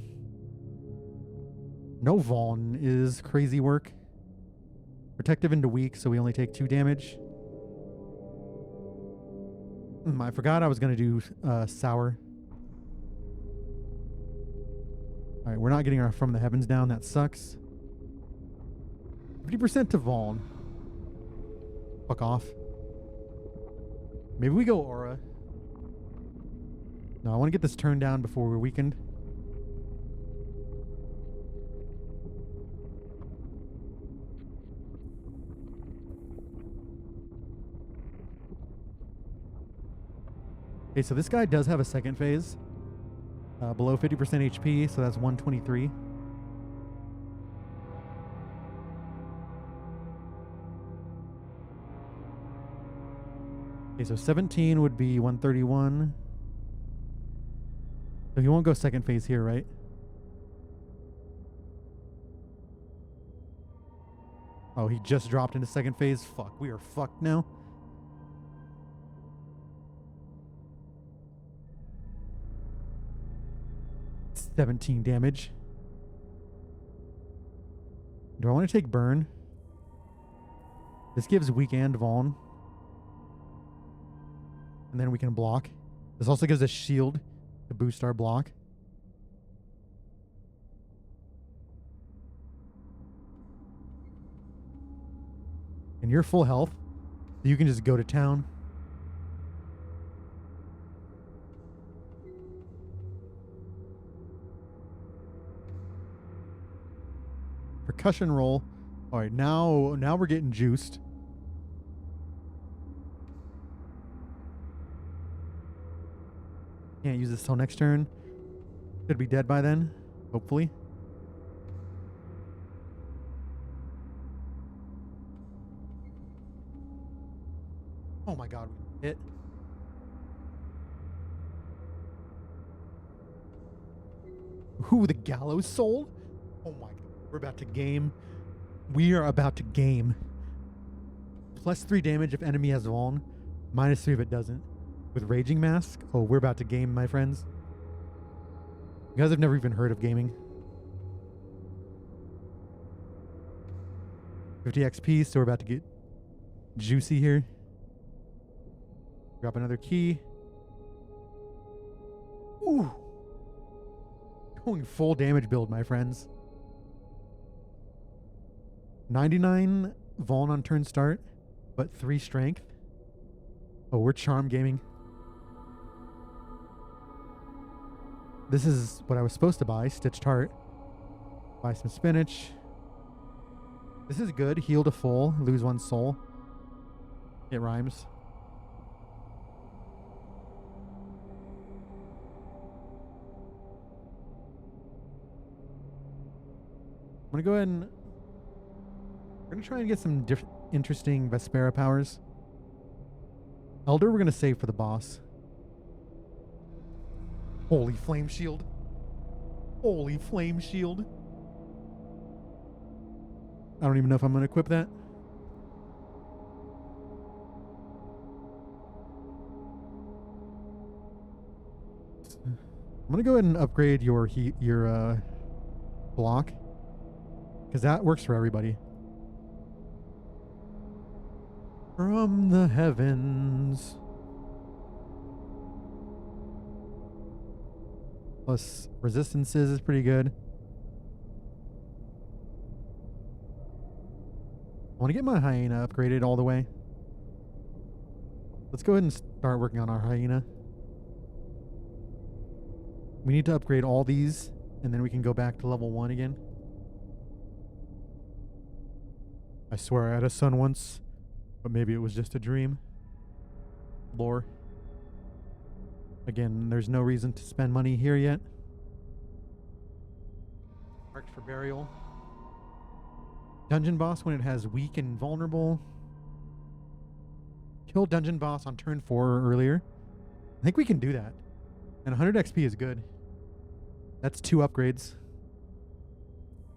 No Vaughn is crazy work. Protective into weak, so we only take 2 damage. I forgot I was going to do Sour. Alright, we're not getting our From the Heavens down. That sucks. 50% to Vaughn. Fuck off. Maybe we go Aura. No, I want to get this turned down before we're weakened. Okay, so this guy does have a second phase. Below 50% HP, so that's 123. Okay, so 17 would be 131. So he won't go second phase here, right? Oh, he just dropped into second phase? Fuck, we are fucked now. $17 damage. Do I want to take Burn? This gives weak and Vaughn. And then we can block. This also gives us shield to boost our block. And you're full health. So you can just go to town. Percussion roll. All right, now we're getting juiced. Can't use this till next turn. Should be dead by then, hopefully. Oh my god, we hit. Ooh, the Gallows Soul? Oh my god. We're about to game. We are about to game. +3 damage if enemy has Vaughn. -3 if it doesn't. With Raging Mask? Oh, we're about to game, my friends. You guys have never even heard of gaming. 50 XP, so we're about to get juicy here. Drop another key. Ooh. Going full damage build, my friends. 99 Vaughn on turn start, but 3 strength. Oh, we're charm gaming. This is what I was supposed to buy, Stitched Heart. Buy some spinach. This is good. Heal to full, lose 1 soul. It rhymes. I'm gonna go ahead and we're gonna try and get some interesting Vespera powers. Elder we're gonna save for the boss. Holy flame shield. Holy flame shield. I don't even know if I'm gonna equip that. I'm gonna go ahead and upgrade your block, because that works for everybody. From the heavens. Plus resistances is pretty good. I want to get my hyena upgraded all the way. Let's go ahead and start working on our hyena. We need to upgrade all these, and then we can go back to level 1 again. I swear I had a son once, but maybe it was just a dream. Lore. Again, there's no reason to spend money here yet. Marked for burial. Dungeon boss when it has weak and vulnerable. Kill dungeon boss on turn 4 or earlier. I think we can do that. And 100 XP is good. That's 2 upgrades.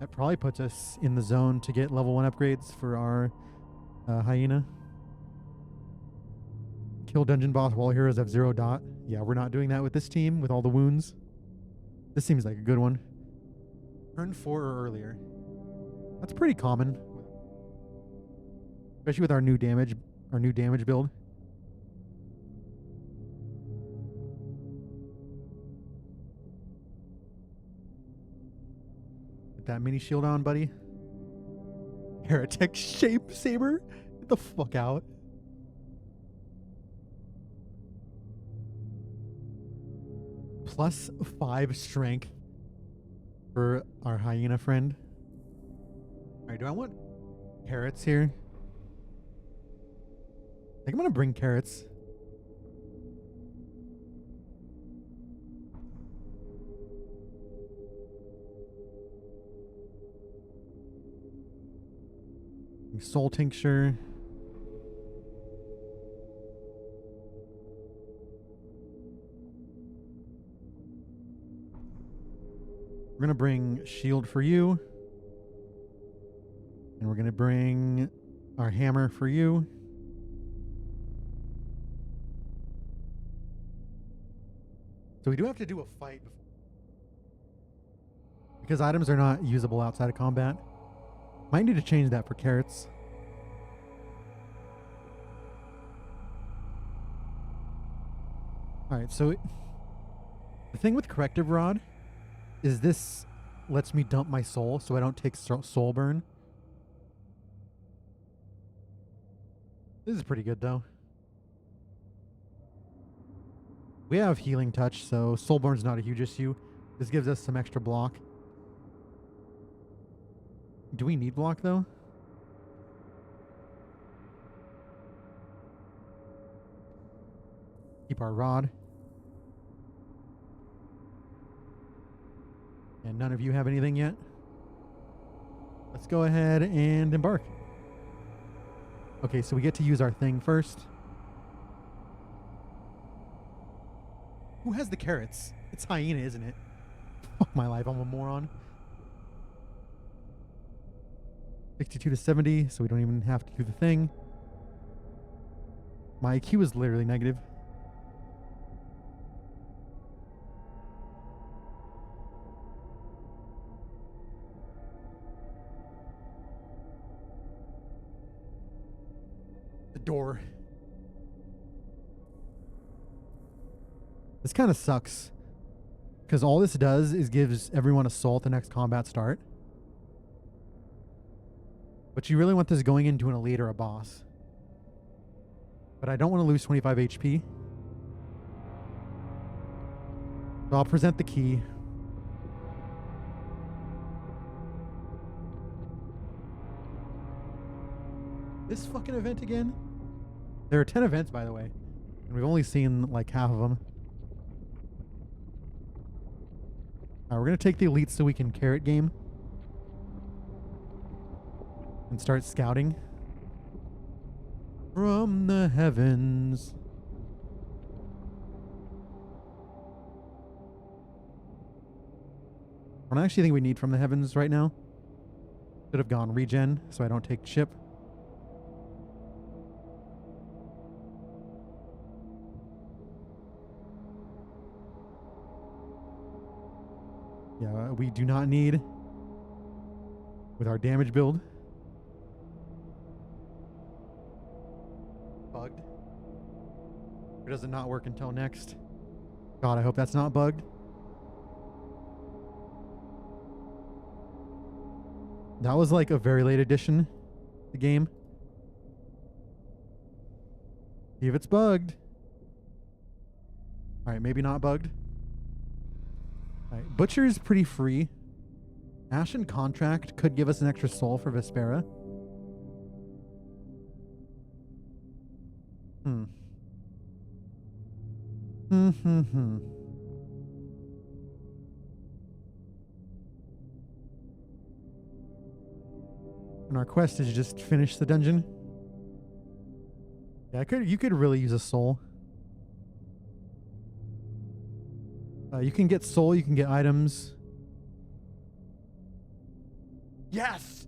That probably puts us in the zone to get level 1 upgrades for our hyena. Kill dungeon boss while heroes have 0 dot. Yeah, we're not doing that with this team with all the wounds. This seems like a good one. Turn 4 or earlier. That's pretty common. Especially with our new damage build. Get that mini shield on, buddy. Heretic shape saber? Get the fuck out. Plus 5 strength for our hyena friend. Alright, do I want carrots here? I think I'm gonna bring carrots. Soul tincture. We're gonna bring shield for you. And we're gonna bring our hammer for you. So we do have to do a fight before, because items are not usable outside of combat. Might need to change that for carrots. Alright, so the thing with corrective rod is this lets me dump my soul so I don't take soul burn. This is pretty good though. We have healing touch, so soul burn's not a huge issue. This gives us some extra block. Do we need block though? Keep our rod. And none of you have anything yet. Let's go ahead and embark. Okay, so we get to use our thing first. Who has the carrots? It's hyena, isn't it? Fuck my life, I'm a moron. 62 to 70, so we don't even have to do the thing. My IQ is literally negative. The door. This kind of sucks, because all this does is gives everyone a soul at the next combat start. But you really want this going into an elite or a boss. But I don't want to lose 25 HP. So I'll present the key. This fucking event again? There are 10 events, by the way. And we've only seen like half of them. We're going to take the elite so we can carrot game. And start scouting. From the heavens. I don't actually think we need from the heavens right now. Should have gone regen so I don't take chip. Yeah, we do not need with our damage build. Bugged. Or does it not work until next? God, I hope that's not bugged. That was like a very late addition to the game. See if it's bugged. Alright, maybe not bugged. Alright, Butcher is pretty free. Ashen Contract could give us an extra soul for Vespera. And our quest is just finish the dungeon. Yeah, you could really use a soul. You can get soul, you can get items. Yes!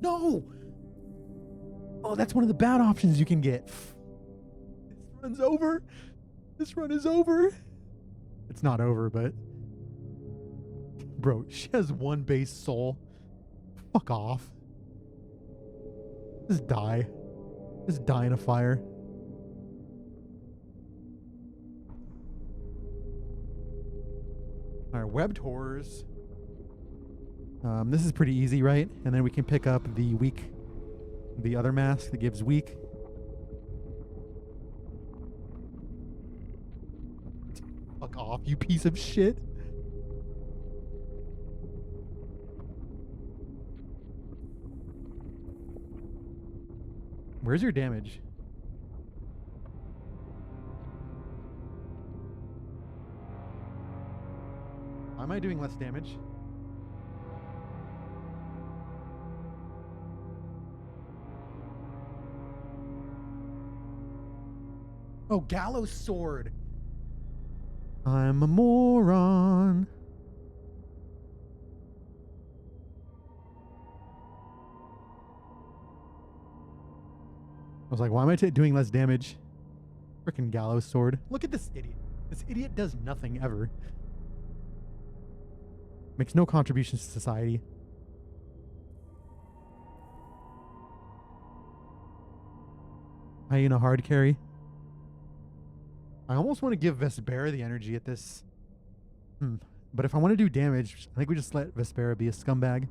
No! Oh, that's one of the bad options you can get. This run's over. This run is over. It's not over, but... Bro, she has one base soul. Fuck off. Just die. Just die in a fire. Alright, webbed horrors. This is pretty easy, right? And then we can pick up the other mask that gives weak. Fuck off, you piece of shit. Where's your damage? Why am I doing less damage? Oh, gallows sword. I'm a moron. I was like, why am I doing less damage? Frickin' gallows sword. Look at this idiot. This idiot does nothing ever. Makes no contributions to society. Hyena hard carry. I almost want to give Vespera the energy at this. But if I want to do damage, I think we just let Vespera be a scumbag.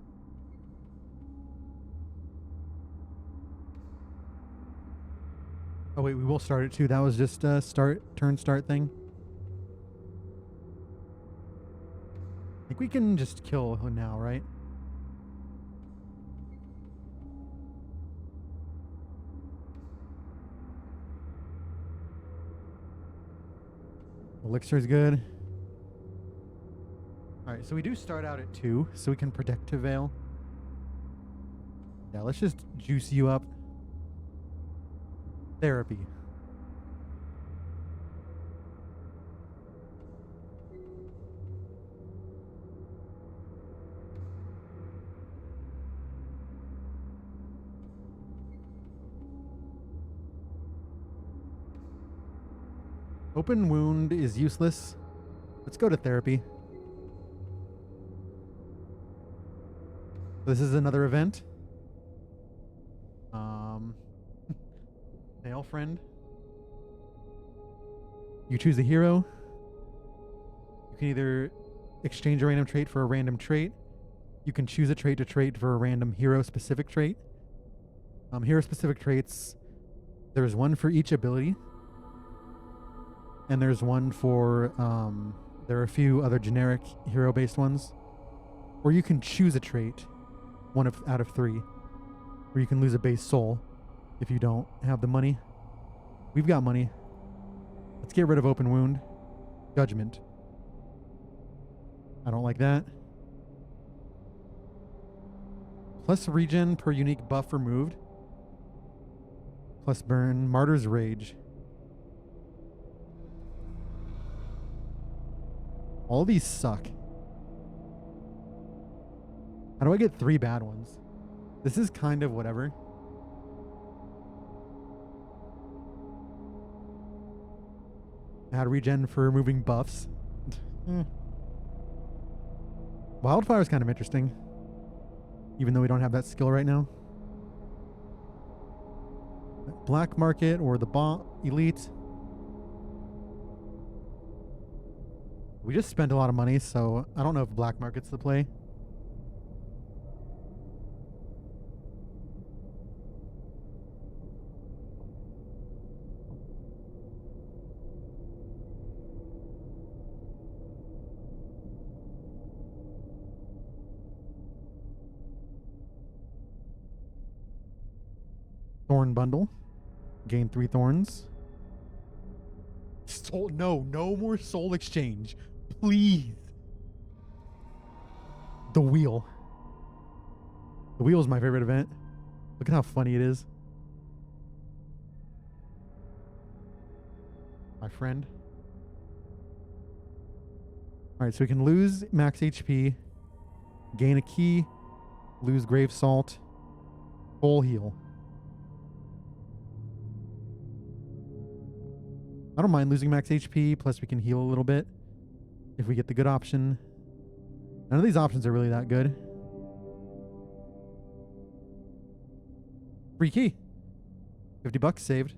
Oh wait, we will start it too. That was just a turn start thing. I think we can just kill her now, right? Elixir is good. Alright, so we do start out at 2, so we can Protective Veil. Yeah, let's just juice you up. Therapy. Open wound is useless. Let's go to therapy. This is another event. Nail friend. You choose a hero. You can either exchange a random trait for a random trait. You can choose a trait to trait for a random hero specific trait. Hero specific traits, there's one for each ability. And there's one for, there are a few other generic hero-based ones. Or you can choose a trait, out of 3. Or you can lose a base soul if you don't have the money. We've got money. Let's get rid of open wound. Judgment. I don't like that. Plus regen per unique buff removed. Plus burn. Martyr's Rage. All these suck. How do I get 3 bad ones? This is kind of whatever. Add regen for removing buffs. Wildfire is kind of interesting. Even though we don't have that skill right now. Black Market or the Elite. We just spent a lot of money, so I don't know if Black Market's the play. Thorn bundle. Gain 3 thorns. Soul, no more soul exchange. Please. The wheel. The wheel is my favorite event. Look at how funny it is. My friend. Alright, so we can lose max HP, gain a key, lose grave salt, full heal. I don't mind losing max HP, plus we can heal a little bit if we get the good option. None of these options are really that good. Free key. $50 saved.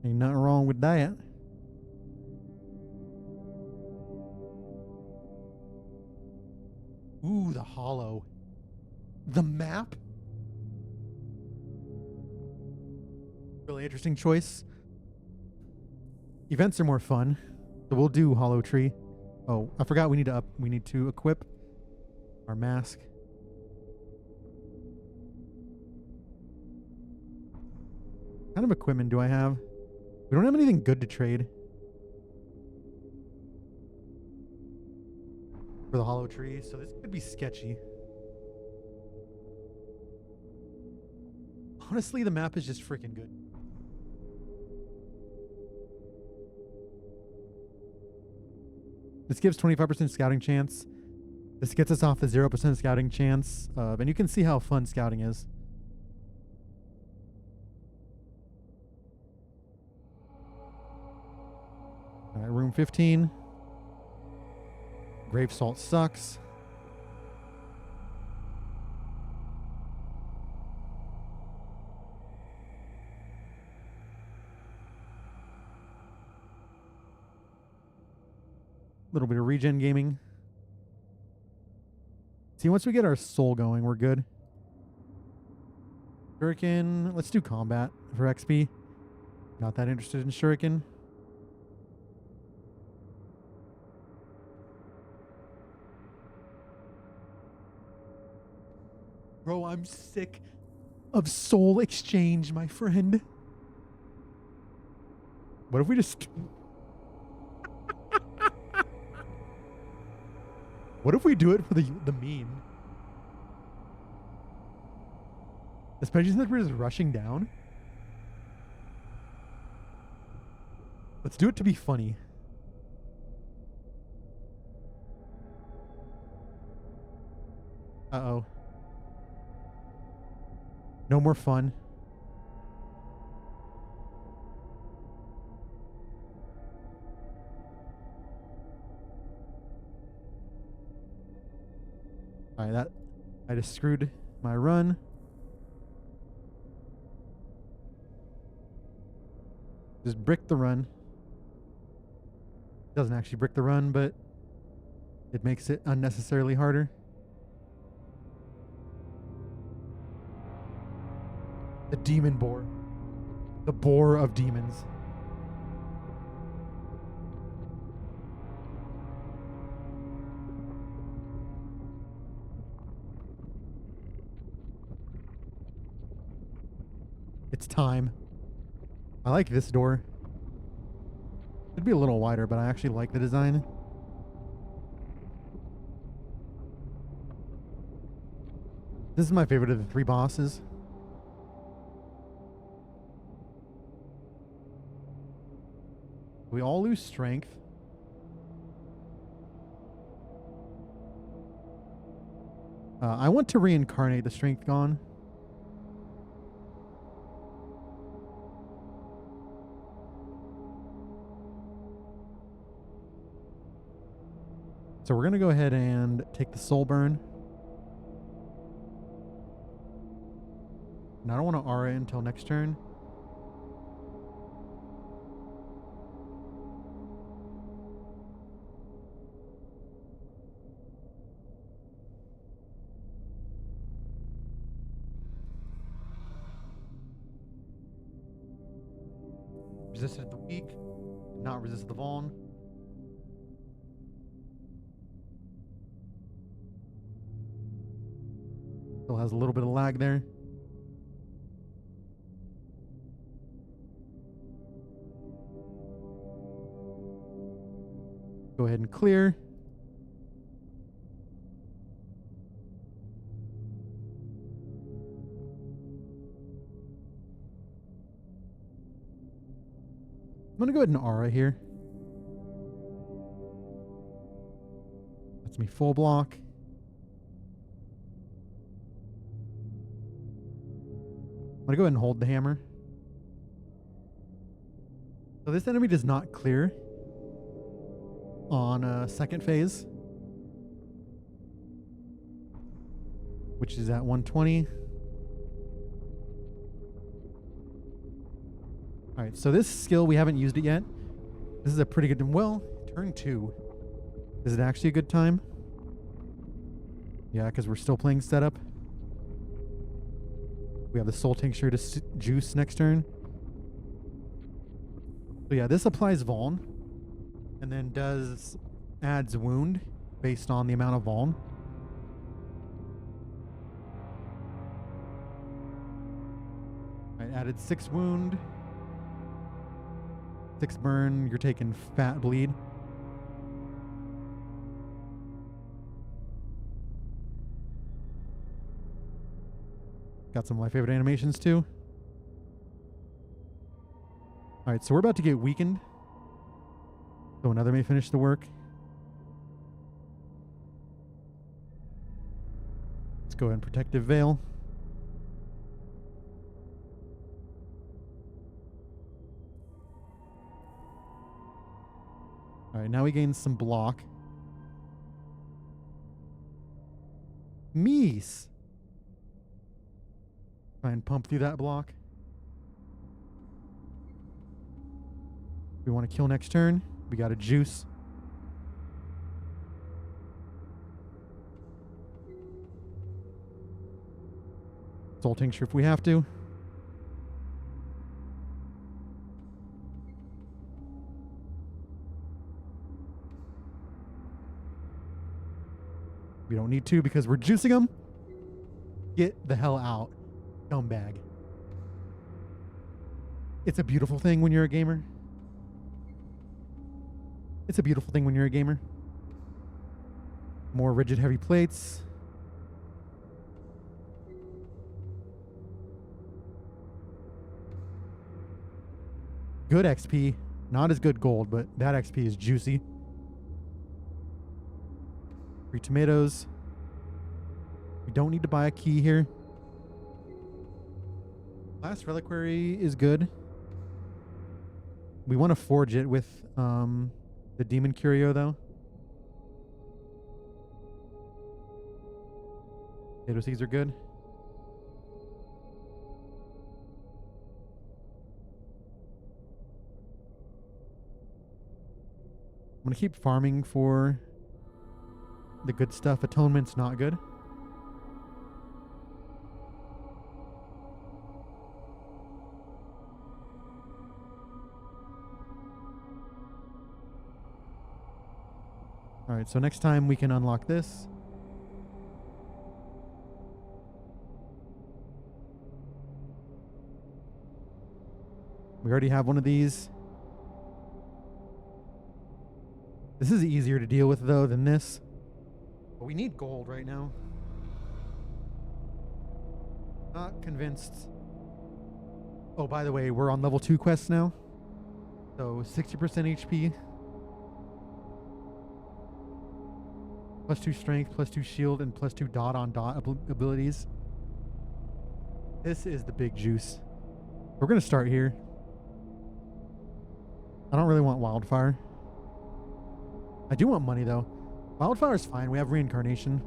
Ain't nothing wrong with that. Ooh, the hollow. The map? Really interesting choice. Events are more fun. So we'll do Hollow Tree. Oh, I forgot we need to equip our mask. What kind of equipment do I have? We don't have anything good to trade. For the Hollow Tree, so this could be sketchy. Honestly, the map is just freaking good. This gives 25% scouting chance. This gets us off the 0% scouting chance. And you can see how fun scouting is. Alright, room 15. Grave salt sucks. A little bit of regen gaming. See, once we get our soul going, we're good. Shuriken. Let's do combat for XP. Not that interested in Shuriken. Bro, I'm sick of soul exchange, my friend. What if we just... What if we do it for the meme? Especially since we're just rushing down. Let's do it to be funny. Uh-oh. No more fun. Alright, I just screwed my run. Just brick the run. Doesn't actually brick the run, but it makes it unnecessarily harder. The demon boar. The boar of demons. It's time. I like this door. It'd be a little wider, but I actually like the design. This is my favorite of the three bosses. We all lose strength. I want to reincarnate the strength gone. So we're going to go ahead and take the soul burn. And I don't want to aura until next turn. Resisted the weak, not resist the vuln. Still has a little bit of lag there. Go ahead and clear. gonna go ahead and aura here. That's me full block. I'm gonna go ahead and hold the hammer. So this enemy does not clear on second phase, which is at 120. All right, so this skill, we haven't used it yet. This is a pretty good, well, turn 2. Is it actually a good time? Yeah, because we're still playing setup. We have the soul tincture to juice next turn. So yeah, this applies Vuln, and then adds wound based on the amount of Vuln. Alright, added 6 wound. 6 burn, you're taking fat bleed. Got some of my favorite animations too. Alright, so we're about to get weakened. So another may finish the work. Let's go ahead and Protective Veil. Alright, now we gain some block. Meese! Try and pump through that block. We want to kill next turn. We got a juice. Soul tincture if we have to. We don't need to because we're juicing them. Get the hell out, scumbag. It's a beautiful thing when you're a gamer. It's a beautiful thing when you're a gamer. More rigid heavy plates. Good XP. Not as good gold, but that XP is juicy. 3 tomatoes. We don't need to buy a key here. Last reliquary is good. We want to forge it with the demon curio though. Potato seeds are good. I'm gonna keep farming for the good stuff. Atonement's not good. Alright, so next time we can unlock this. We already have one of these. This is easier to deal with though than this. But we need gold right now. Not convinced. Oh, by the way, we're on level 2 quests now. So 60% HP. +2 strength, +2 shield, and +2 dot on dot abilities. This is the big juice. We're going to start here. I don't really want wildfire. I do want money though. Wildfire is fine. We have reincarnation.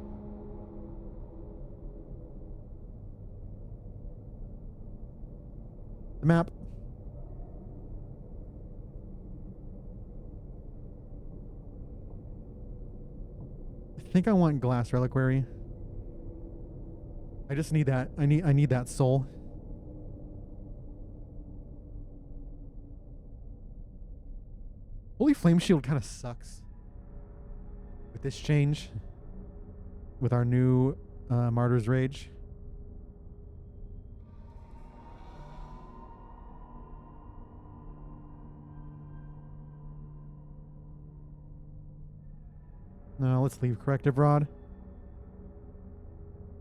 The map. I think I want glass reliquary. I just need that. I need that soul. Holy Flame Shield kind of sucks with this change. With our new Martyr's Rage. No, let's leave Corrective Rod.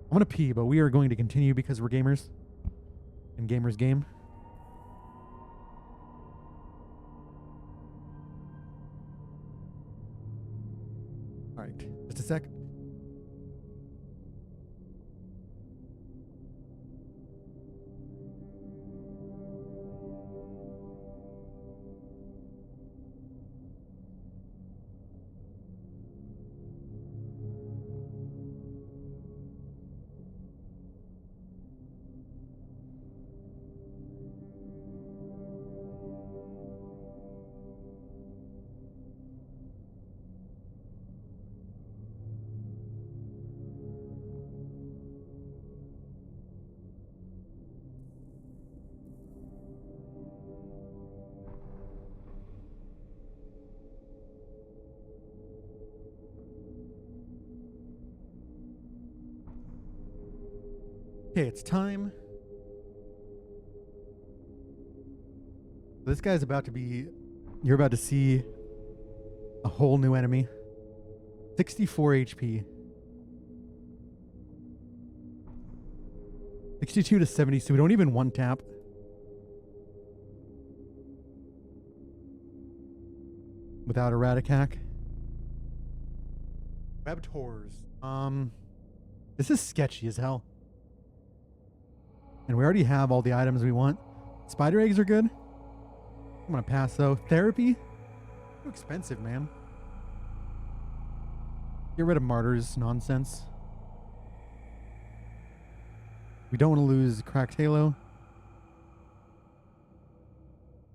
I'm gonna pee, but we are going to continue because we're gamers. And gamers game. Alright, just a sec. Okay, it's time. This guy's about to be... You're about to see a whole new enemy. 64 HP. 62 to 70, so we don't even one tap. Without a Radicac. Raptors. This is sketchy as hell. And we already have all the items we want. Spider eggs are good. I'm gonna pass though. Therapy? Too expensive, man. Get rid of Martyr's nonsense. We don't want to lose Cracked Halo.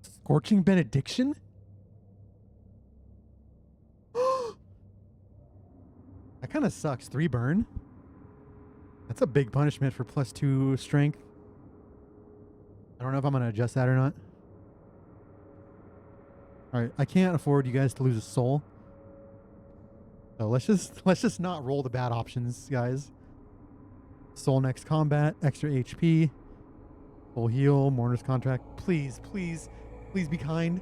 Scorching Benediction? That kind of sucks. 3 burn? That's a big punishment for +2 strength. I don't know if I'm going to adjust that or not. Alright, I can't afford you guys to lose a soul. So let's just not roll the bad options, guys. Soul next combat, extra HP, full heal, Mourner's Contract. Please, please, please be kind.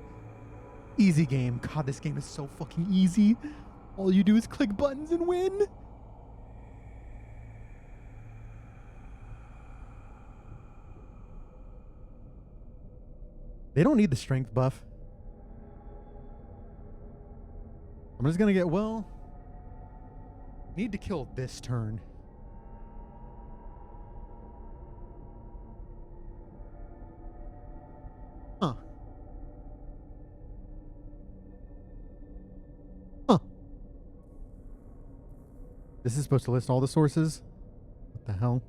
Easy game. God, this game is so fucking easy. All you do is click buttons and win. They don't need the strength buff. I'm just gonna get, well, need to kill this turn. Huh. Huh. This is supposed to list all the sources? What the hell?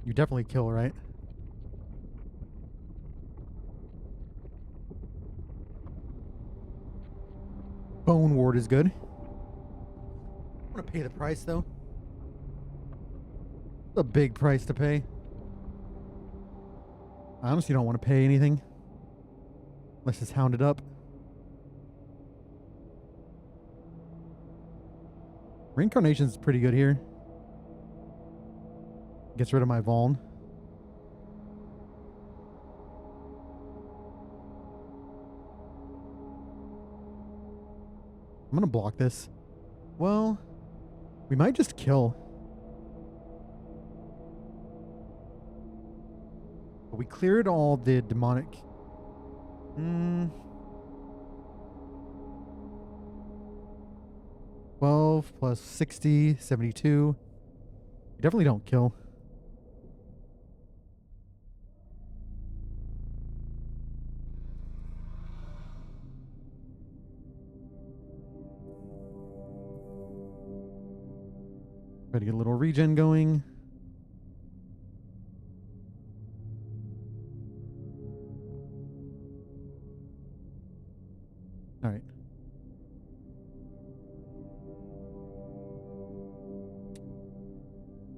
You definitely kill, right? Bone Ward is good. I'm gonna pay the price though. It's a big price to pay. I honestly don't want to pay anything. Let's just hound it up. Reincarnation's pretty good here. Gets rid of my Vuln. I'm gonna block this. Well, we might just kill. But we cleared all the demonic. 12 plus 60, 72. We definitely don't kill. Try to get a little regen going. All right.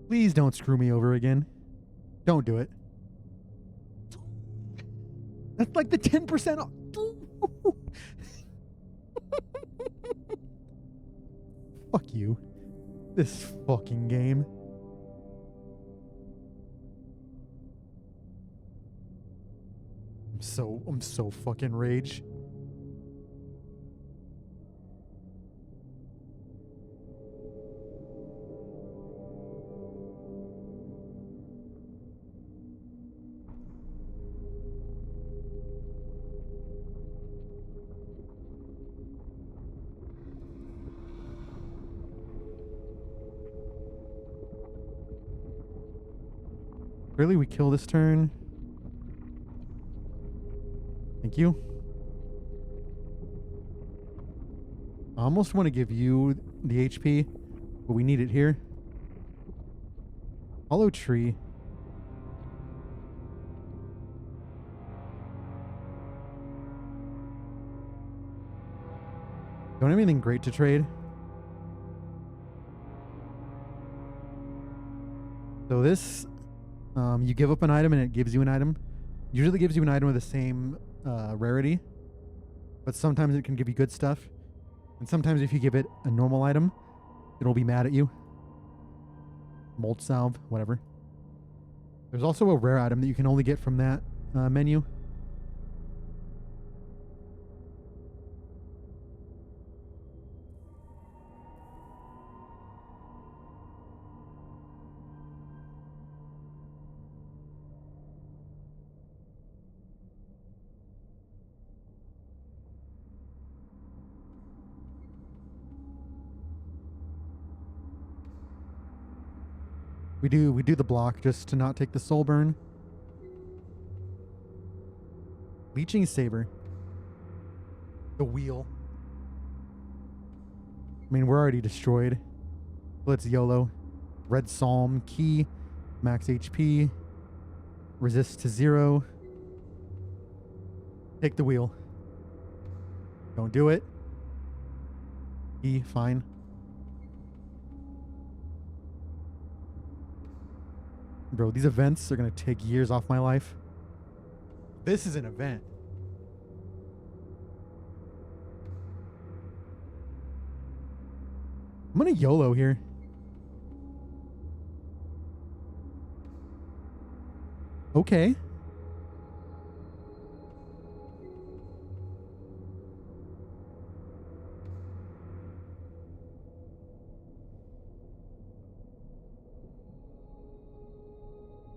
Please don't screw me over again. Don't do it. That's like the 10% off. Fuck you. This fucking game. I'm so fucking rage. Really, we kill this turn. Thank you. I almost want to give you the HP, but we need it here. Hollow tree. Don't have anything great to trade. So this, you give up an item and it gives you an item. Usually gives you an item with the same rarity, but sometimes it can give you good stuff. And sometimes if you give it a normal item, it'll be mad at you. Mold salve, whatever. There's also a rare item that you can only get from that menu. We do the block just to not take the soul burn. Leeching Saber. The wheel. I mean, we're already destroyed. Let's YOLO. Red Psalm, key, max HP, resist to 0. Take the wheel. Don't do it. E, fine. Bro, these events are gonna take years off my life. This is an event. I'm gonna YOLO here. Okay.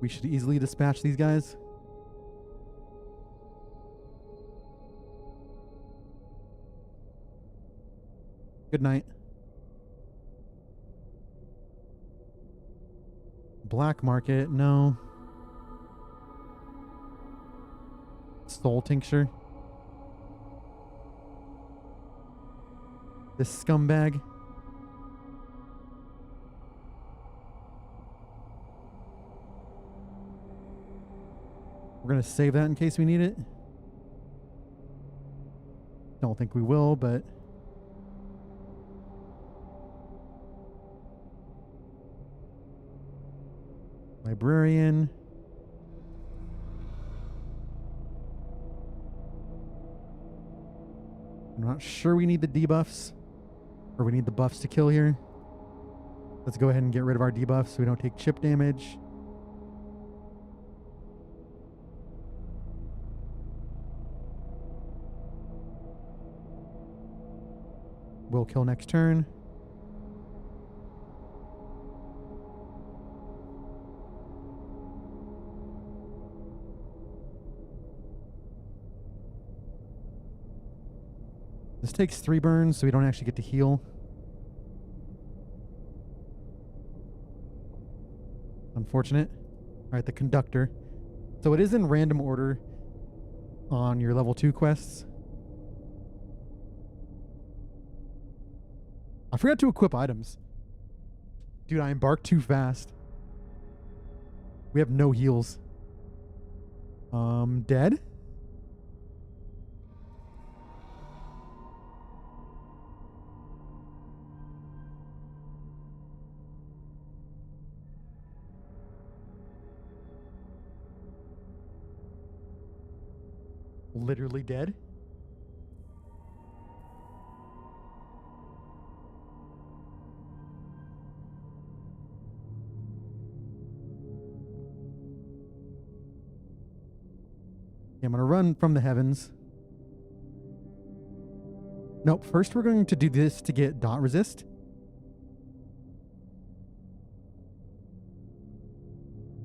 We should easily dispatch these guys. Good night. Black market, no. Soul tincture. This scumbag. We're gonna save that in case we need it. Don't think we will, but librarian. I'm not sure we need the debuffs, or we need the buffs to kill here. Let's go ahead and get rid of our debuffs so we don't take chip damage. We'll kill next turn. This takes 3 burns, so we don't actually get to heal. Unfortunate. All right, the conductor. So it is in random order on your level 2 quests. I forgot to equip items. Dude, I embarked too fast. We have no heals. Dead? Literally dead? I'm going to run from the heavens. Nope, first we're going to do this to get dot resist.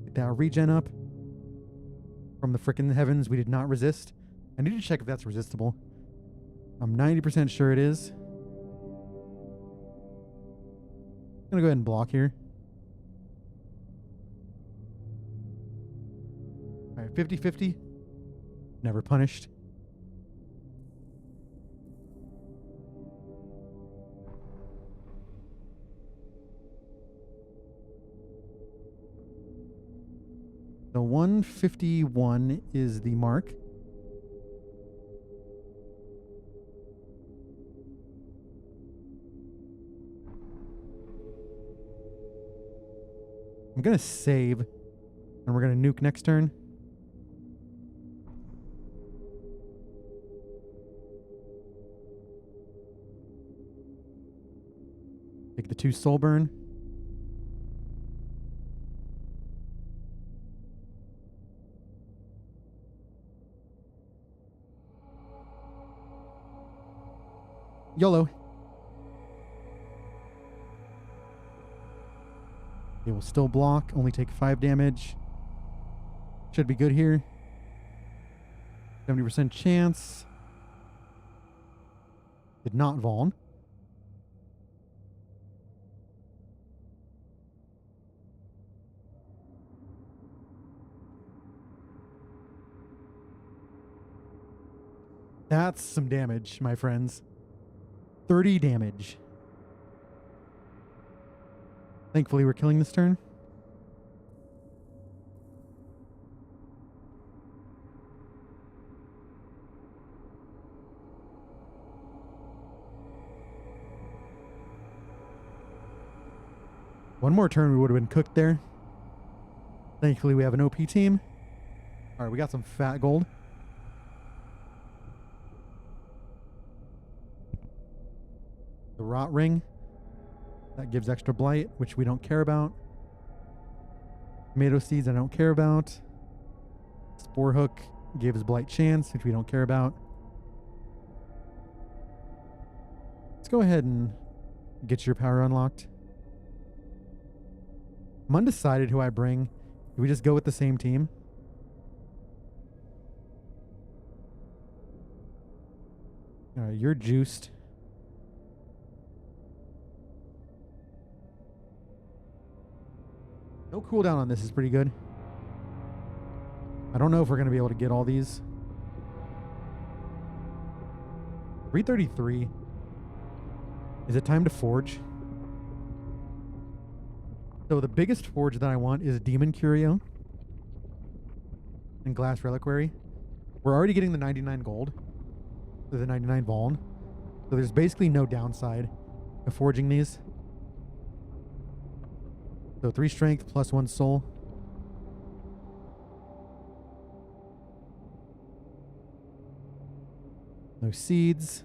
Get that regen up. From the frickin' heavens, we did not resist. I need to check if that's resistible. I'm 90% sure it is. I'm gonna go ahead and block here. Alright, 50-50. Never punished. So 151 is the mark. I'm going to save, and we're going to nuke next turn. Take the 2 soul burn. YOLO. It will still block, only take 5 damage. Should be good here. 70% chance. Did not Vaughn. That's some damage, my friends. 30 damage. Thankfully, we're killing this turn. One more turn, we would have been cooked there. Thankfully, we have an OP team. All right, we got some fat gold. The rot ring. That gives extra blight, which we don't care about. Tomato seeds, I don't care about. Spore hook gives blight chance, which we don't care about. Let's go ahead and get your power unlocked. I'm undecided who I bring. Do we just go with the same team? All right, you're juiced. No cooldown on this is pretty good. I don't know if we're going to be able to get all these. 333. Is it time to forge? So the biggest forge that I want is Demon Curio and Glass Reliquary. We're already getting the 99 gold. So the 99 Voln. So there's basically no downside of forging these. So 3 strength plus 1 soul. No seeds.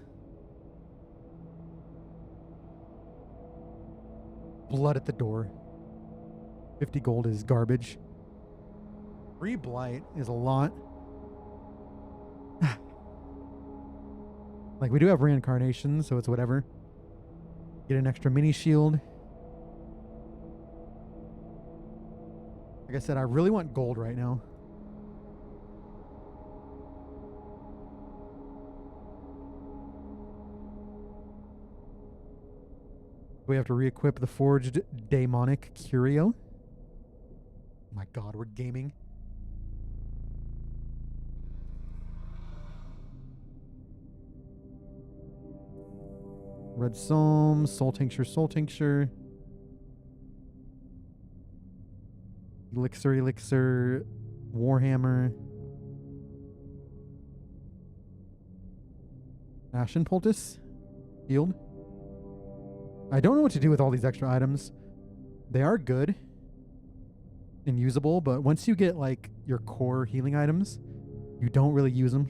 Blood at the door. 50 gold is garbage. 3 blight is a lot. Like, we do have reincarnation, so it's whatever. Get an extra mini shield. Like I said, I really want gold right now. We have to re-equip the forged Daemonic Curio. Oh my god, we're gaming. Red Psalm, Soul Tincture, Soul Tincture. Elixir, Warhammer. Ashen Poultice. Healed. I don't know what to do with all these extra items. They are good and usable, but once you get like your core healing items, you don't really use them.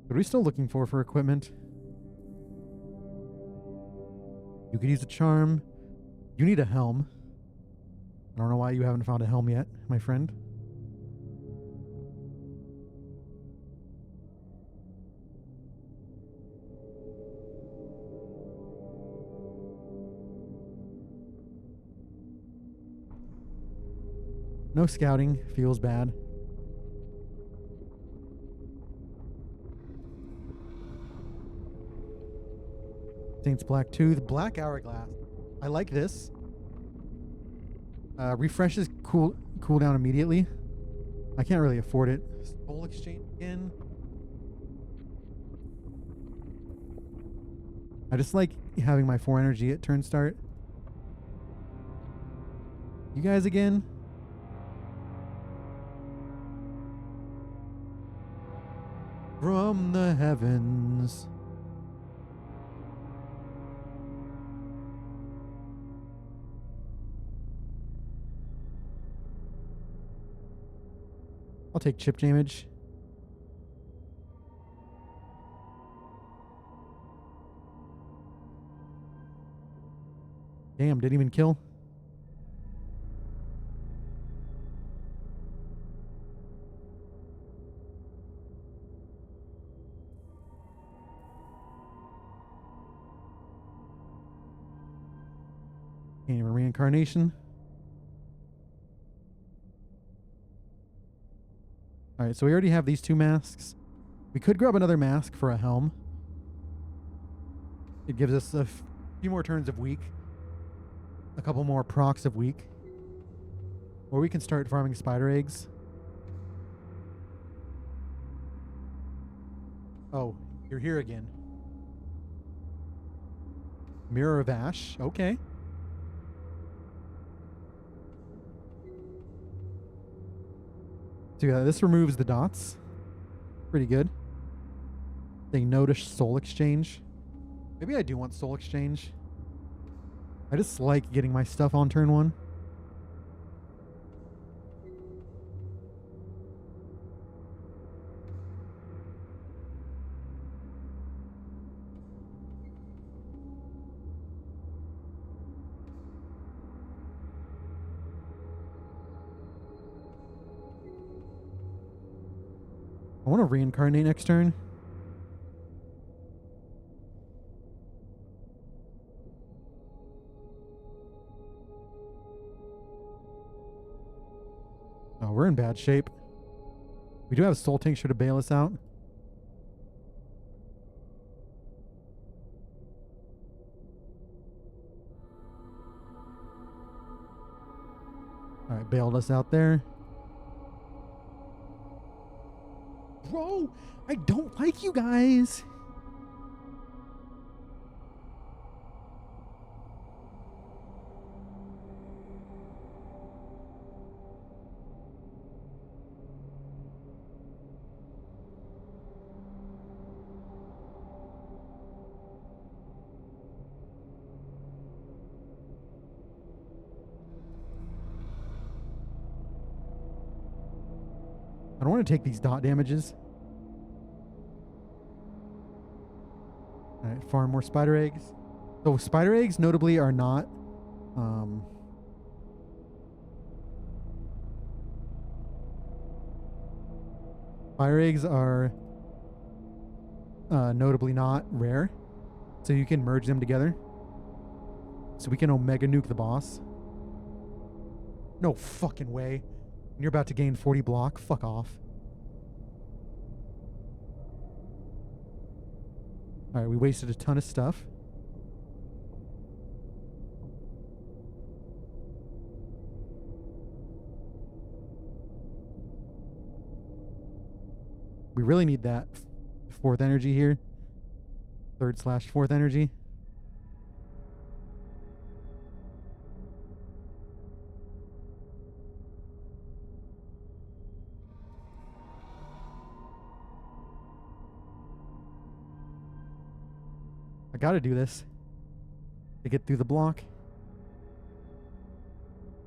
What are we still looking for equipment? You could use a charm. You need a helm. I don't know why you haven't found a helm yet, my friend. No scouting. Feels bad. Saints Black Tooth. Black Hourglass. I like this. Refreshes cooldown immediately. I can't really afford it. Soul Exchange again. I just like having my 4 energy at turn start. You guys again? From the heavens. I'll take chip damage. Damn, didn't even kill. Can't even reincarnation. Alright, so we already have these 2 masks. We could grab another mask for a helm. It gives us a few more turns of weak. A couple more procs of weak. Or we can start farming spider eggs. Oh, you're here again. Mirror of Ash. Okay. So yeah, this removes the dots. Pretty good. They notice Soul Exchange. Maybe I do want Soul Exchange. I just like getting my stuff on turn 1. I want to reincarnate next turn. Oh, we're in bad shape. We do have Soul Tincture to bail us out. Alright, bailed us out there. Bro, I don't like you guys. I don't want to take these dot damages. Alright, farm more spider eggs. So spider eggs notably are not fire eggs are notably not rare. So you can merge them together. So we can Omega Nuke the boss. No fucking way. You're about to gain 40 block. Fuck off. Alright, we wasted a ton of stuff. We really need that 4th energy here. 3rd/4th energy. I gotta do this to get through the block.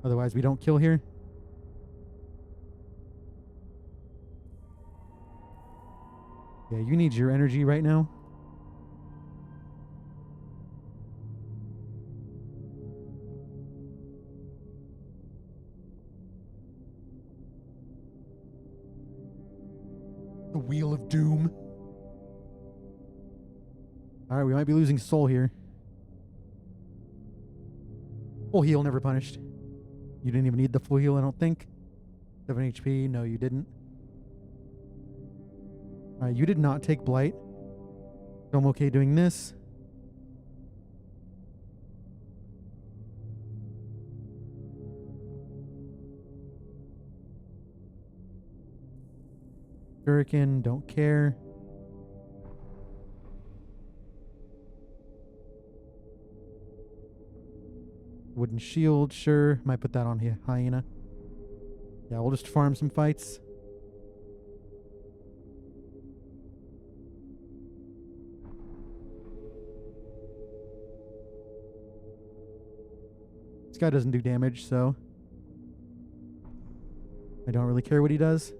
Otherwise we don't kill here. Yeah, you need your energy right now. The Wheel of Doom. Alright, we might be losing soul here. Full heal, never punished. You didn't even need the full heal, I don't think. 7 HP. No, you didn't. Alright, you did not take Blight. So I'm okay doing this. Shuriken, don't care. Wooden shield, sure. Might put that on Hyena. Yeah, we'll just farm some fights. This guy doesn't do damage, so I don't really care what he does.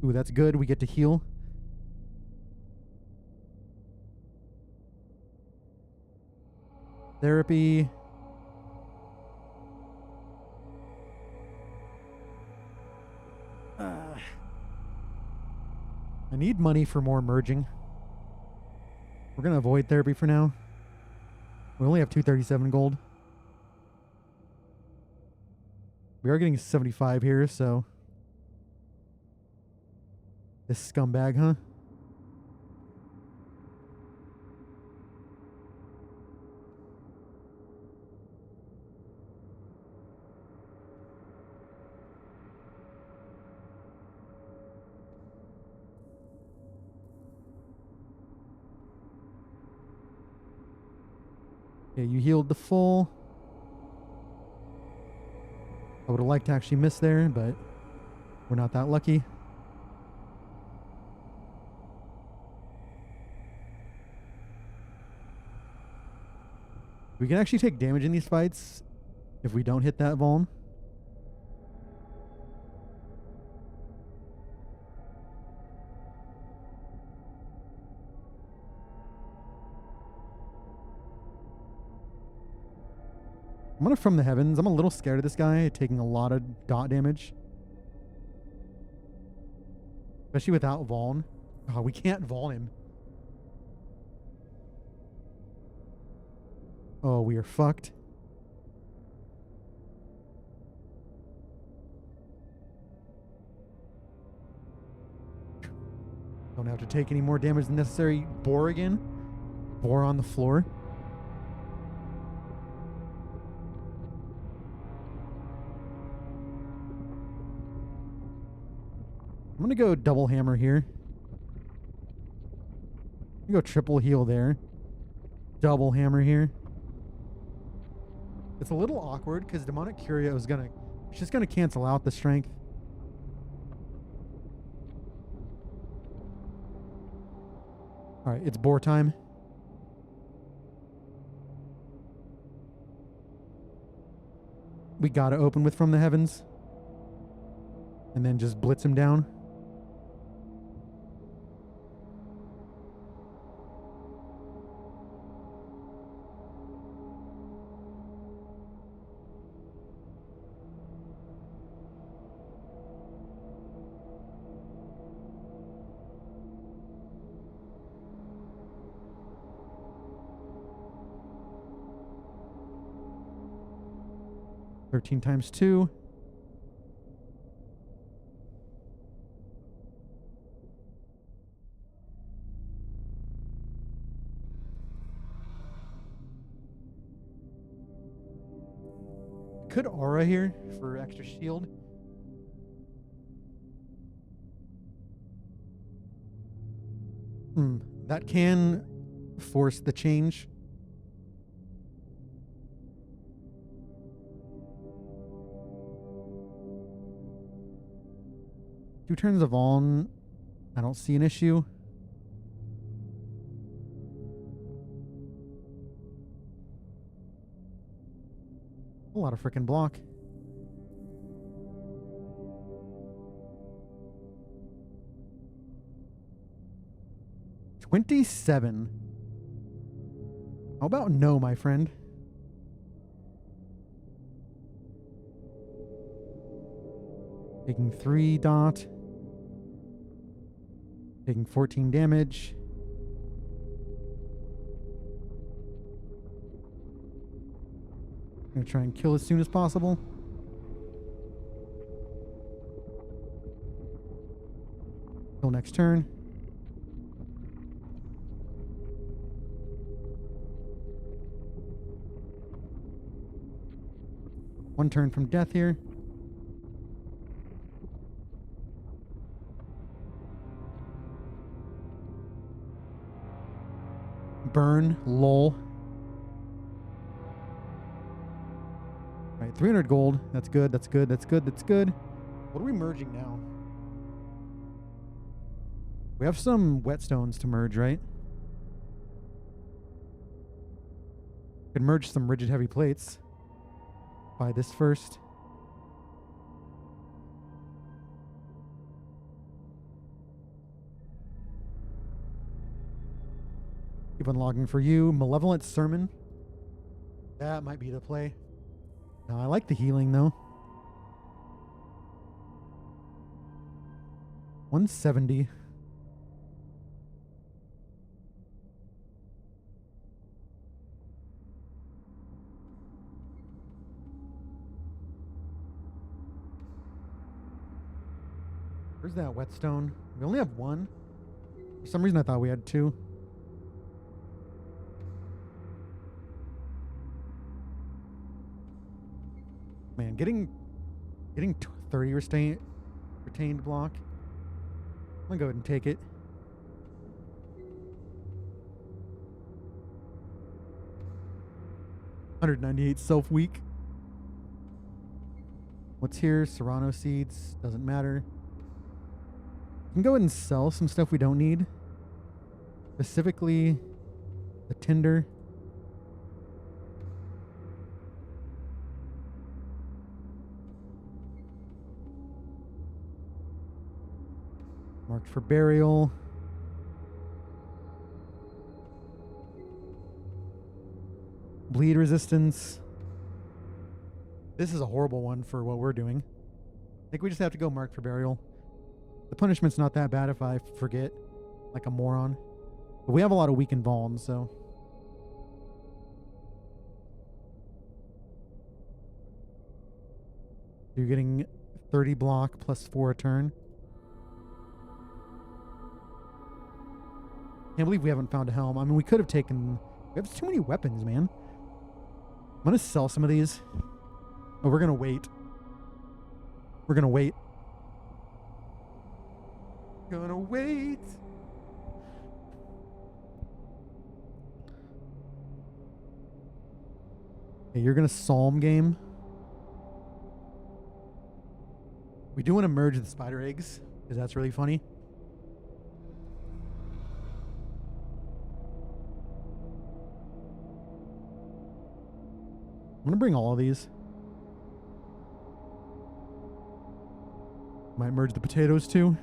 Ooh, that's good. We get to heal. Therapy. I need money for more merging. We're going to avoid therapy for now. We only have 237 gold. We are getting 75 here, so... This scumbag, huh? Okay, you healed the full. I would have liked to actually miss there, but we're not that lucky. We can actually take damage in these fights if we don't hit that vuln. I'm gonna From the Heavens. I'm a little scared of this guy taking a lot of dot damage. Especially without vuln. Oh, we can't vuln him. Oh, we are fucked. Don't have to take any more damage than necessary. Boar again. Boar on the floor. I'm gonna go double hammer here. I'm gonna go triple heal there. Double hammer here. It's a little awkward because Demonic Curia is gonna... It's just gonna cancel out the strength. Alright, it's boar time. We gotta open with From the Heavens. And then just blitz him down. Times 2. Could aura here for extra shield. That can force the change. Two turns of on. I don't see an issue. A lot of freaking block. $27. How about no, my friend? Taking 3 dot. Taking 14 damage. Gonna try and kill as soon as possible. Till next turn. One turn from death here. Burn, lol. Alright, 300 gold. That's good, that's good, that's good, that's good. What are we merging now? We have some whetstones to merge, right? Could merge some rigid heavy plates. Buy this first. Keep unlocking for you. Malevolent Sermon. That might be the play. No, I like the healing though. 170. Where's that whetstone? We only have one. For some reason I thought we had two. Man, getting 30 retained block. I'm gonna go ahead and take it. $198 self weak. What's here? Serrano seeds. Doesn't matter. We can go ahead and sell some stuff we don't need. Specifically, the tinder. Marked for burial. Bleed resistance. This is a horrible one for what we're doing. I think we just have to go marked for burial. The punishment's not that bad if I forget, like a moron. But we have a lot of weakened vulns, so. You're getting 30 block plus 4 a turn. Can't believe we haven't found a helm. I mean, we could have taken... We have too many weapons, man. I'm going to sell some of these. Oh, we're going to wait. We're going to wait. Gonna wait. Okay, you're going to psalm game. We do want to merge the spider eggs, because that's really funny. I'm gonna bring all of these. Might merge the potatoes too.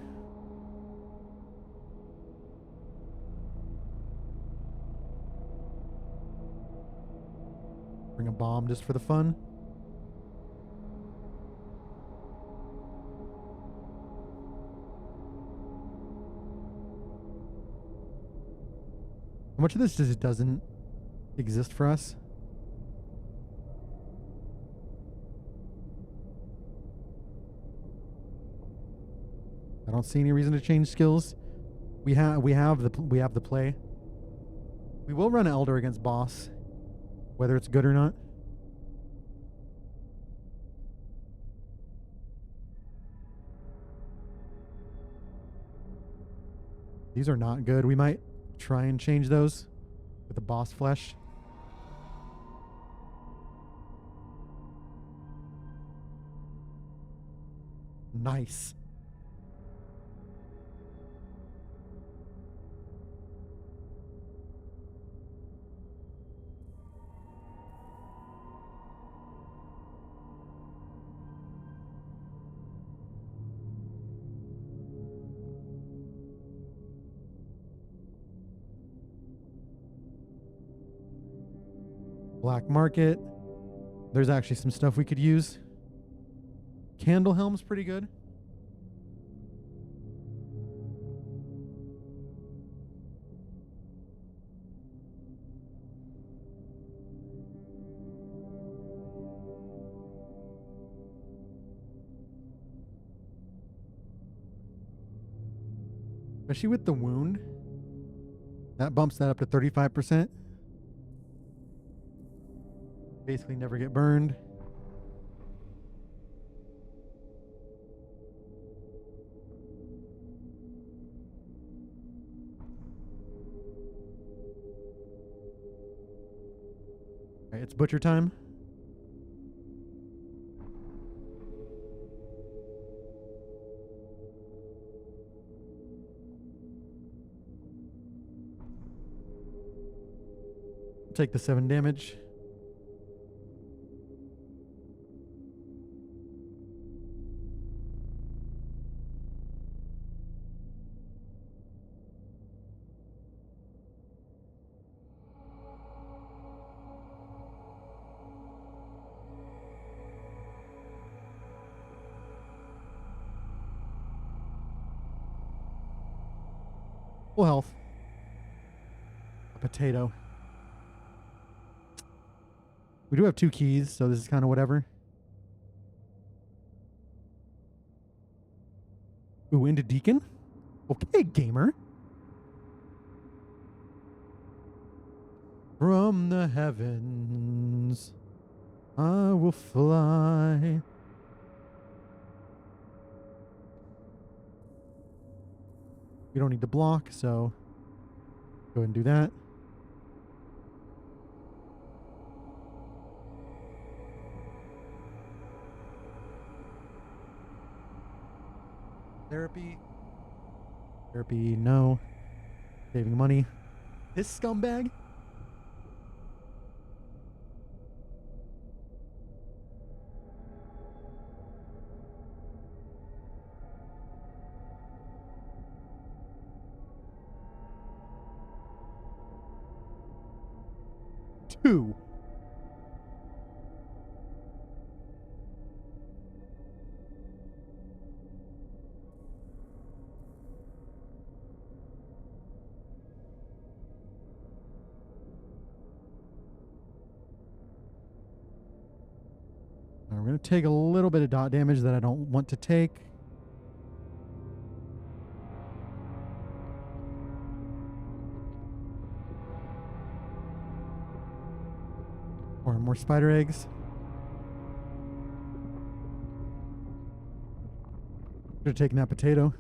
Bring a bomb just for the fun. How much of this just doesn't exist for us? I don't see any reason to change skills. We have the play. We will run Elder against boss, whether it's good or not. These are not good. We might try and change those with the boss flesh. Nice. Black market. There's actually some stuff we could use. Candle helm's pretty good. especially with the wound. That bumps that up to 35%. Basically never get burned. Alright, it's butcher time. Take the 7 damage. Full health. A potato. We do have 2 keys, so this is kind of whatever. Ooh, into Deacon? Okay, gamer. From the heavens, I will fly. We don't need to block, so go ahead and do that. Therapy. Therapy, no. Saving money. This scumbag? Two. We're going to take a little bit of dot damage that I don't want to take. Or more spider eggs. Should have taken that potato.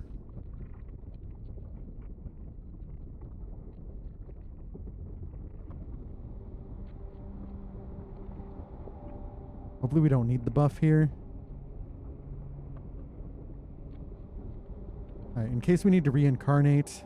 Hopefully we don't need the buff here. Alright, in case we need to reincarnate.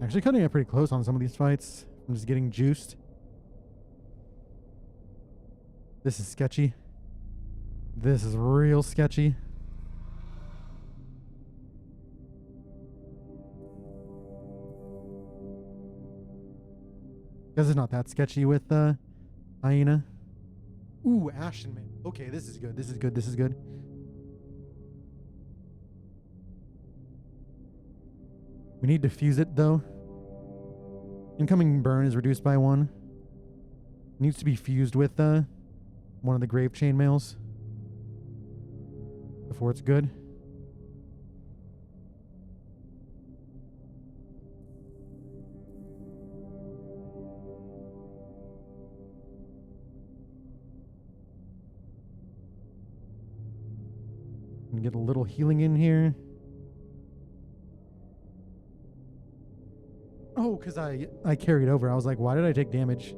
Actually cutting it pretty close on some of these fights. I'm just getting juiced. This is sketchy. This is real sketchy. Guess it's not that sketchy with Hyena. Ooh, Ashen Man. Okay, this is good. This is good. This is good. We need to fuse it though. Incoming burn is reduced by 1. It needs to be fused with one of the grave chainmails before it's good. And get a little healing in here. Oh, because I carried over. I was like, why did I take damage?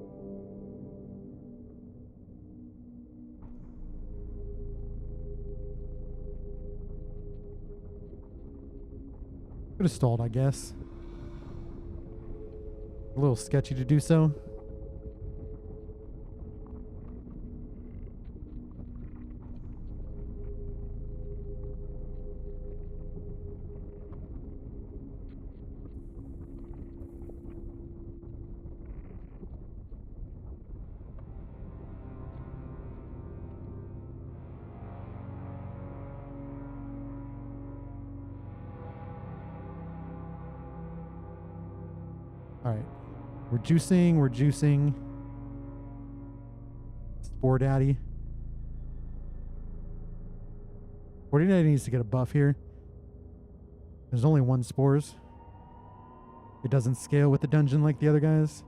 Could have stalled, I guess. A little sketchy to do so. All right. We're juicing. We're juicing. Spore Daddy. Spore Daddy needs to get a buff here. There's only one spores. It doesn't scale with the dungeon like the other guys.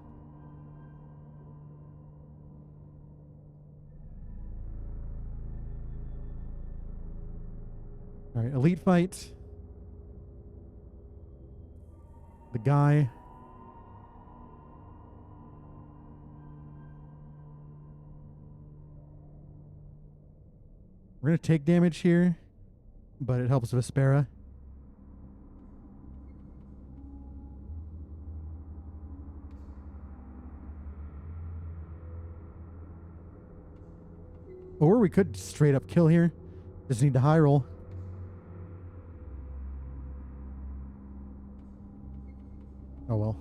All right, elite fight. The guy. We're going to take damage here, but it helps Vespera. Or we could straight up kill here. Just need to high roll. Oh well.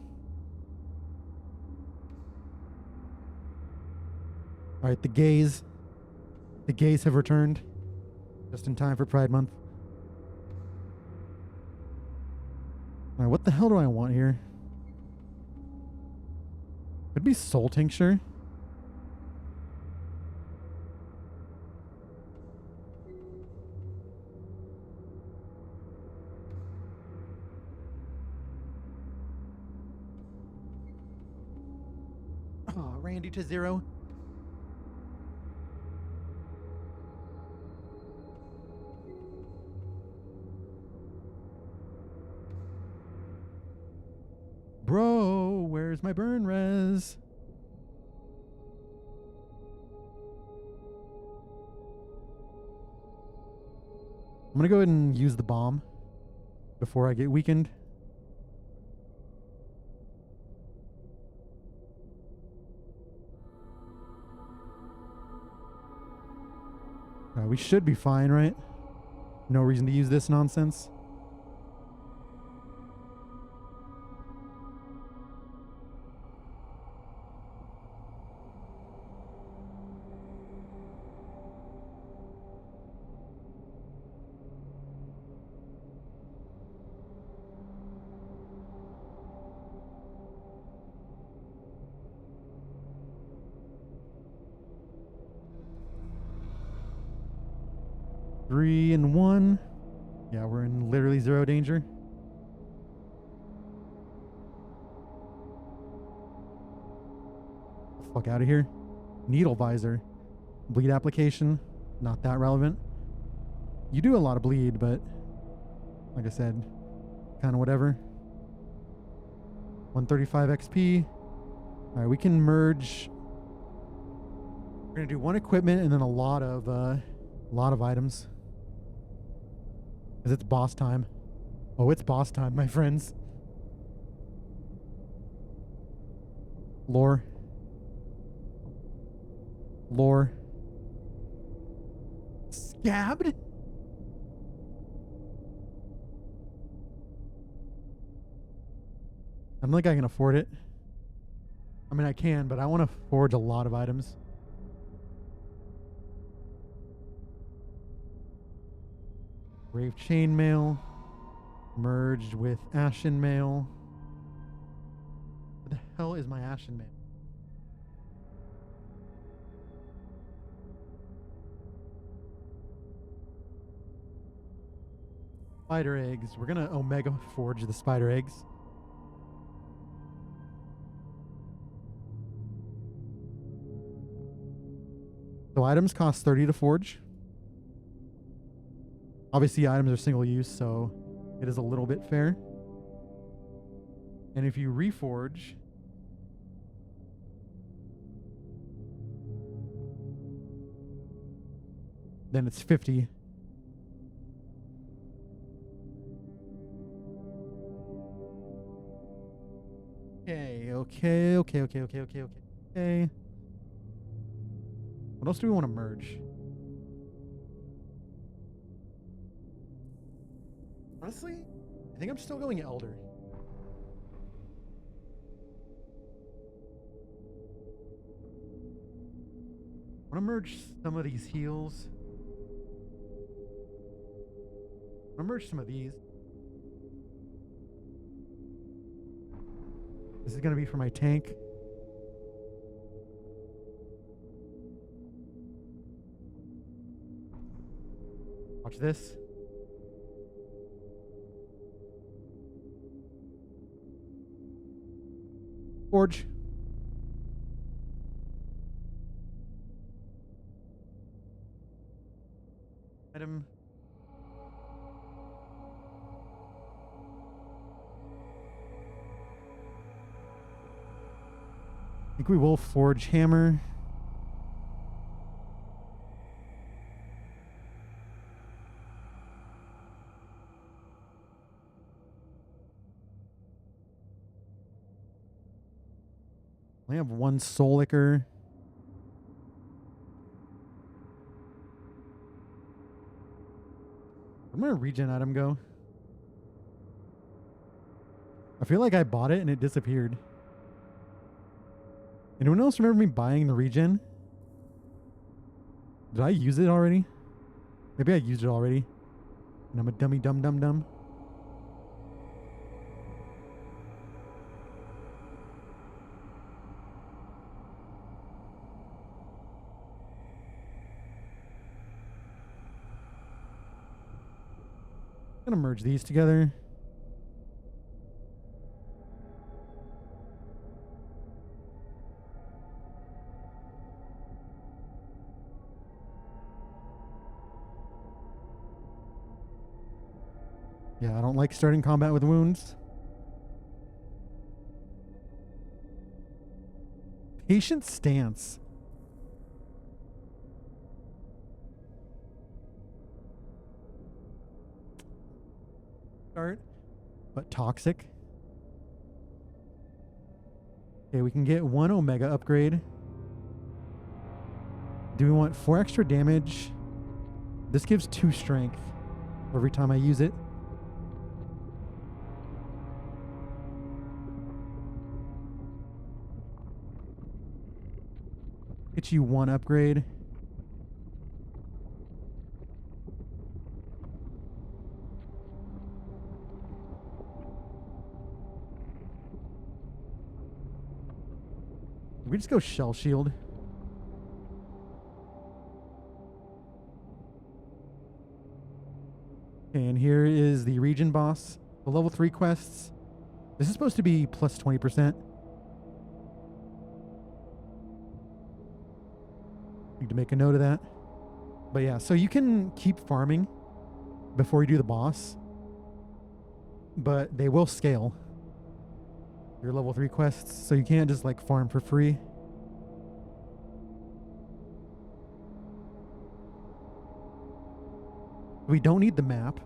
Alright, the gays. The gays have returned. Just in time for Pride Month. Alright, what the hell do I want here? Could be Soul Tincture. Oh, Randy to 0. Bro, where's my burn res? I'm gonna go ahead and use the bomb before I get weakened. We should be fine, right? No reason to use this nonsense. Three and 1. Yeah, we're in literally 0 danger. Fuck out of here. Needle visor. Bleed application. Not that relevant. You do a lot of bleed, but like I said, kind of whatever. 135 XP. All right, we can merge. We're gonna do one equipment and then a lot of items. Because it's boss time. Oh, it's boss time, my friends. Lore. Lore. Scabbed? I don't think I can afford it. I mean, I can, but I want to forge a lot of items. Brave Chainmail. Merged with Ashen Mail. What the hell is my Ashen Mail? Spider eggs. We're gonna Omega forge the spider eggs. So items cost 30 to forge. Obviously items are single use, so it is a little bit fair. And if you reforge, then it's 50. Okay. What else do we want to merge? Honestly, I think I'm still going Elder. I want to merge some of these heals. I want to merge some of these. is going to be for my tank. Watch this. Forge. Item. I think we will forge hammer. I have one soul liquor. Where'd my regen item go? I feel like I bought it and it disappeared. Anyone else remember me buying the regen? Did I use it already? Maybe I used it already. And I'm a dummy dumb. I'm gonna merge these together. Yeah, I don't like starting combat with wounds. Patient stance. Start, but toxic. Okay, we can get 1 Omega upgrade. Do we want 4 extra damage? This gives 2 strength every time I use it. Get you 1 upgrade. We just go shell shield. Okay, and here is the region boss. The level 3 quests. This is supposed to be plus 20%. Need to make a note of that. But yeah, so you can keep farming before you do the boss, but they will scale your level 3 quests, so you can't just like farm for free. We don't need the map,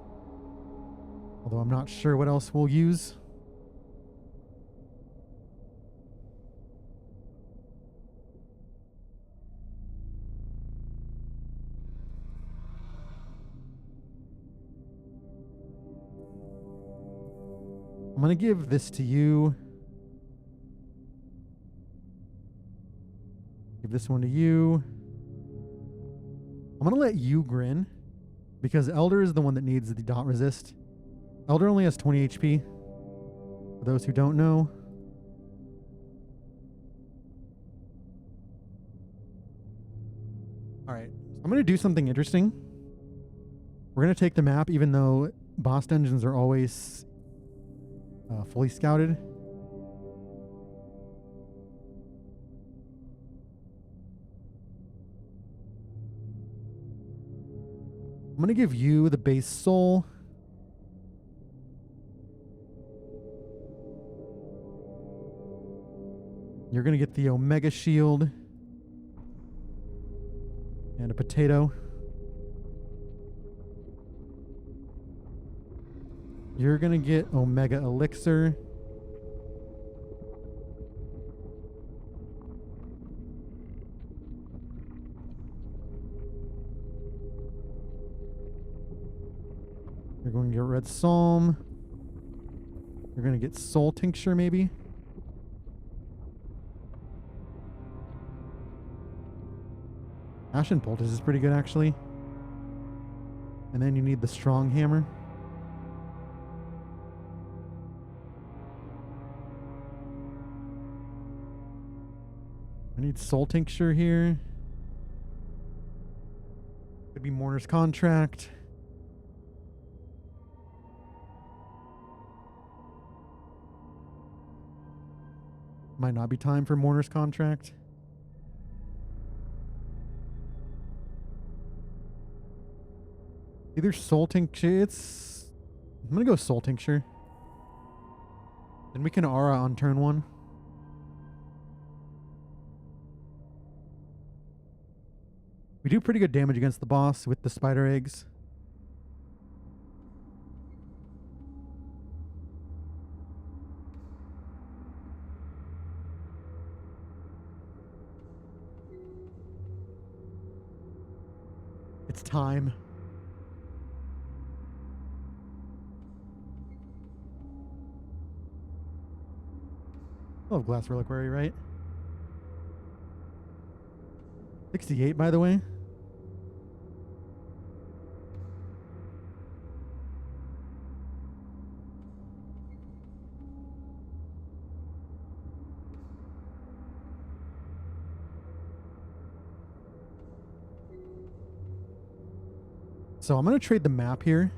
although I'm not sure what else we'll use. I'm going to give this to you. Give this one to you. I'm going to let you grin, because Elder is the one that needs the dot resist. Elder only has 20 HP, for those who don't know. Alright, so I'm going to do something interesting. We're going to take the map, even though boss dungeons are always fully scouted. I'm going to give you the base soul. You're going to get the Omega shield and a potato. You're going to get Omega elixir. You're going to get red psalm. You're going to get soul tincture maybe. Ashen poultice is pretty good actually. And then you need the strong hammer. . I need soul tincture here. Could be mourner's contract. Might not be time for mourner's contract. Either soul tincture. I'm gonna go soul tincture. Then we can aura on turn 1. We do pretty good damage against the boss with the spider eggs. It's time. I love Glass Reliquary, right? 68, by the way. So I'm going to trade the map here.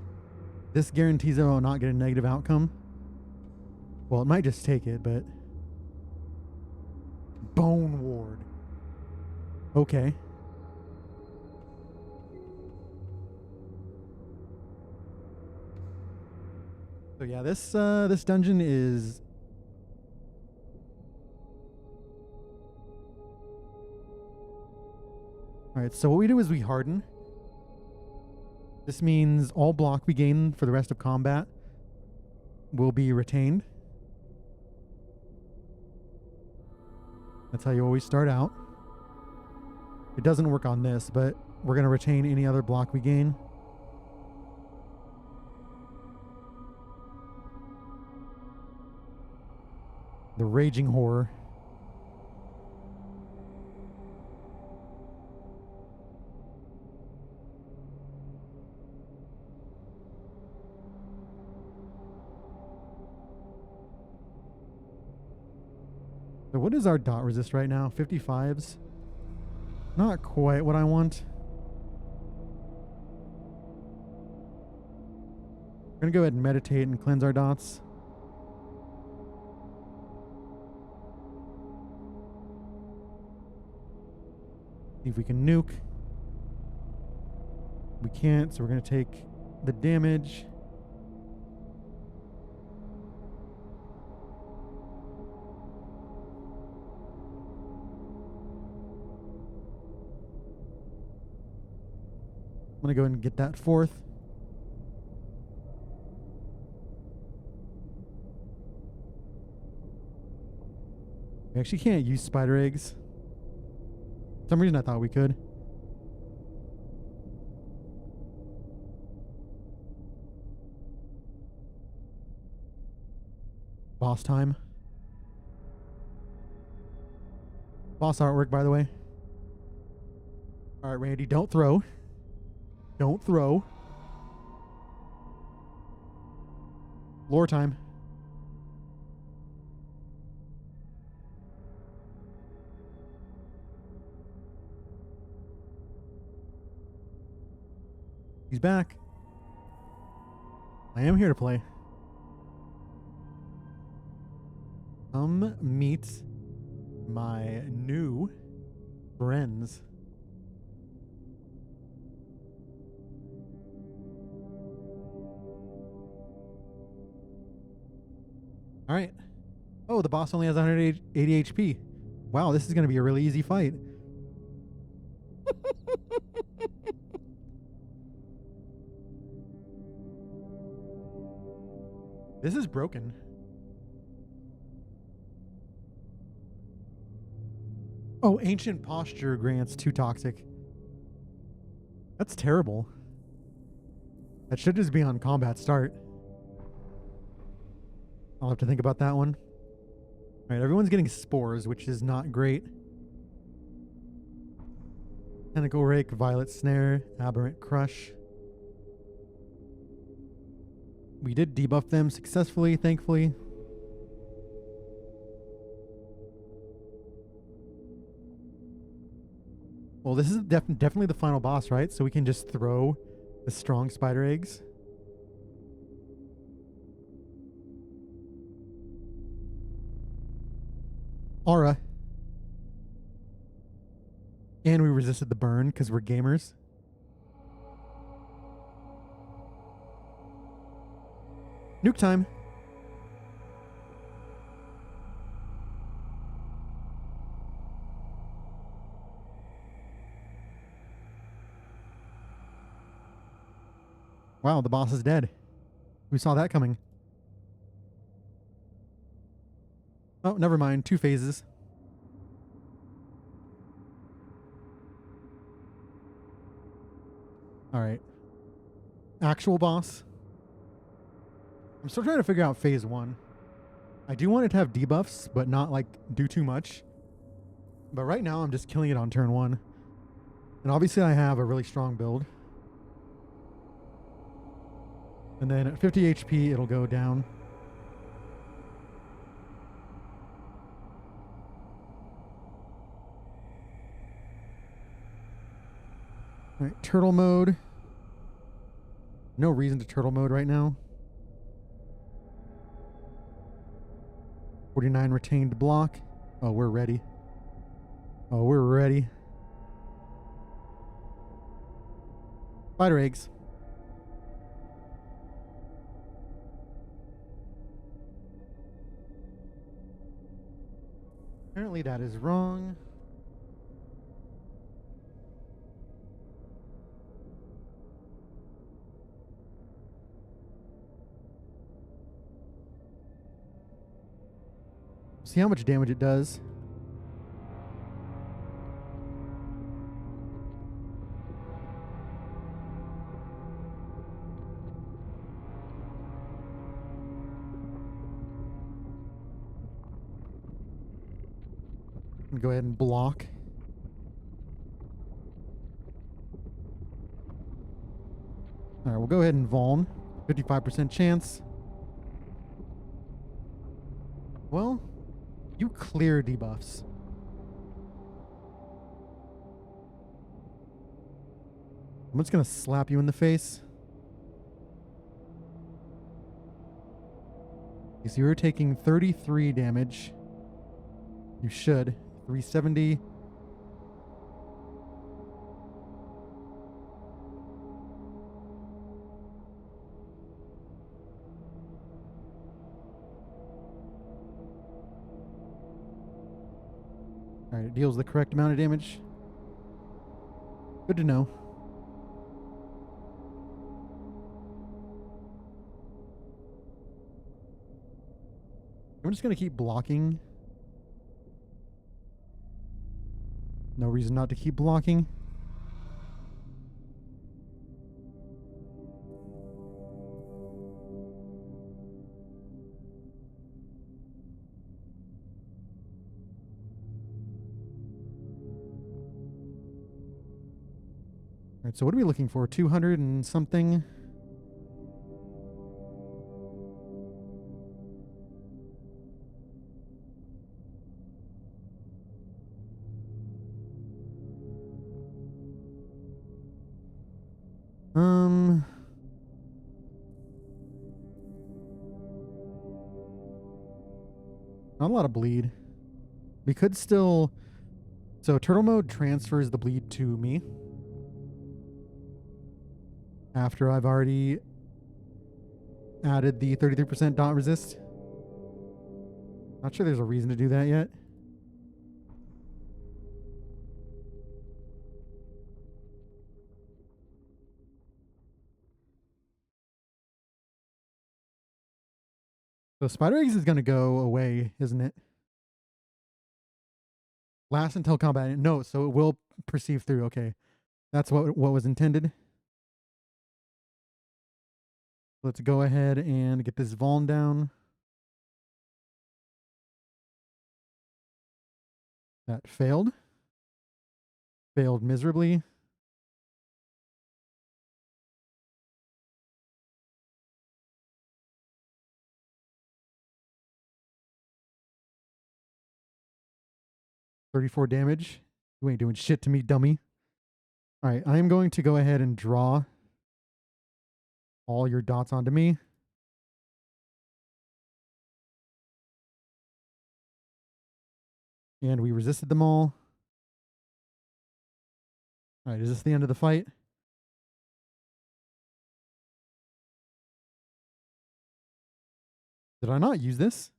This guarantees I will not get a negative outcome. Well, it might just take it, but... Bone Ward. Okay. So yeah, this dungeon is... Alright, so what we do is we harden. This means all block we gain for the rest of combat will be retained. That's how you always start out. It doesn't work on this, but we're going to retain any other block we gain. The Raging Horror. So what is our dot resist right now? 55s? Not quite what I want. We're going to go ahead and meditate and cleanse our dots. See if we can nuke. We can't, so we're going to take the damage. I'm going to go ahead and get that 4th. We actually can't use spider eggs. For some reason I thought we could. Boss time. Boss artwork, by the way. Alright, Randy, don't throw. Don't throw. Lore time. He's back. I am here to play. Come meet my new friends. All right. Oh, the boss only has 180 HP. Wow, this is going to be a really easy fight. This is broken. Oh, Ancient Posture grants 2 toxic. That's terrible. That should just be on combat start. I'll have to think about that one. Alright, everyone's getting spores, which is not great. Tentacle Rake, Violet Snare, Aberrant Crush. We did debuff them successfully, thankfully. Well, this is definitely the final boss, right? So we can just throw the strong spider eggs. Aura. And we resisted the burn because we're gamers. Nuke time. Wow, the boss is dead. We saw that coming. Oh, never mind. 2 phases. All right. Actual boss. I'm still trying to figure out phase 1. I do want it to have debuffs, but not like do too much. But right now I'm just killing it on turn 1. And obviously I have a really strong build. And then at 50 HP it'll go down. All right, turtle mode. No reason to turtle mode right now. 49 retained block. Oh, we're ready. Oh, we're ready. Spider eggs. Apparently that is wrong. See how much damage it does. Go ahead and block. All right, we'll go ahead and Vuln. 55% chance. Well, you clear debuffs. I'm just gonna slap you in the face. So you're taking 33 damage. You should. 370. All right, it deals the correct amount of damage. Good to know. I'm just going to keep blocking. No reason not to keep blocking. All right, so what are we looking for? 200 and something? Not a lot of bleed. We could still... So turtle mode transfers the bleed to me. After I've already added the 33% dot resist. Not sure there's a reason to do that yet. So Spider Eggs is going to go away, isn't it? Last until combat. No, so it will perceive through. Okay. That's what was intended. Let's go ahead and get this Vuln down. That failed. Failed miserably. $34 damage. You ain't doing shit to me, dummy. All right, I am going to go ahead and draw all your dots onto me. And we resisted them all. All right, is this the end of the fight? Did I not use this?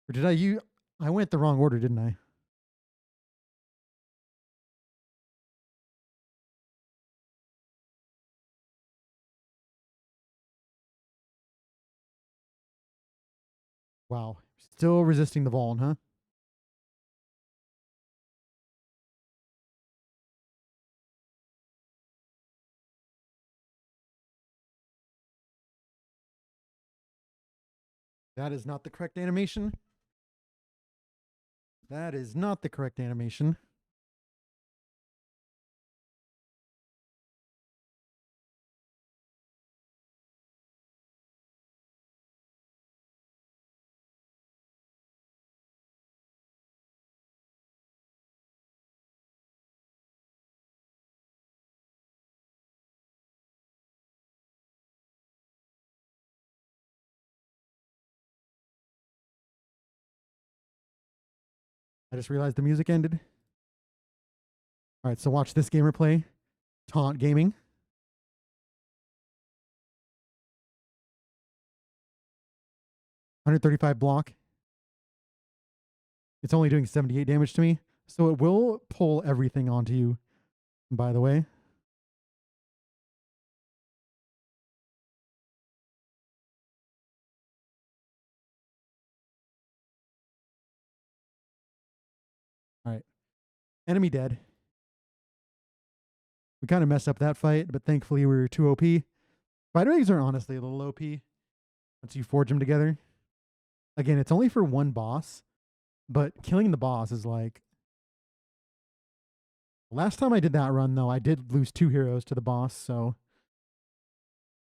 Or did I use... I went the wrong order, didn't I? Wow. Still resisting the Voln, huh? That is not the correct animation. That is not the correct animation. I just realized the music ended. All right, so watch this gamer play. Taunt Gaming. $135 block. It's only doing 78 damage to me, so it will pull everything onto you, by the way. All right. Enemy dead. We kind of messed up that fight, but thankfully we were too OP. Spider eggs are honestly a little OP once you forge them together. Again, it's only for one boss, but killing the boss is like... Last time I did that run, though, I did lose 2 heroes to the boss, so...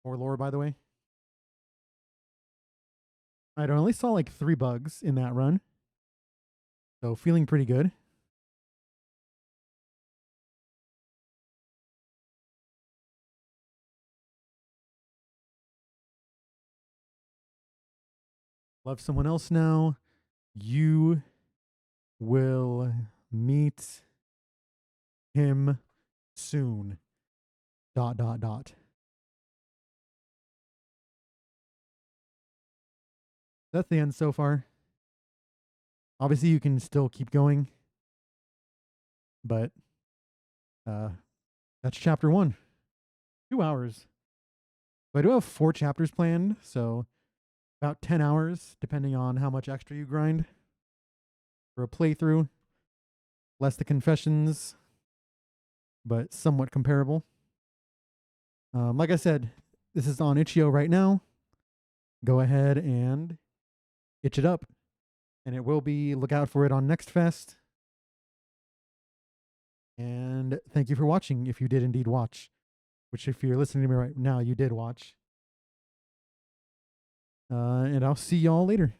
Or lore, by the way. I only saw like 3 bugs in that run. So feeling pretty good. Love someone else now. You will meet him soon. ... That's the end so far. Obviously, you can still keep going, but that's chapter 1. 2 hours. But I do have 4 chapters planned, so about 10 hours, depending on how much extra you grind for a playthrough. Less the confessions, but somewhat comparable. Like I said, this is on itch.io right now. Go ahead and itch it up, and it will be, look out for it on Next Fest. And thank you for watching, if you did indeed watch, which if you're listening to me right now, you did watch. And I'll see y'all later.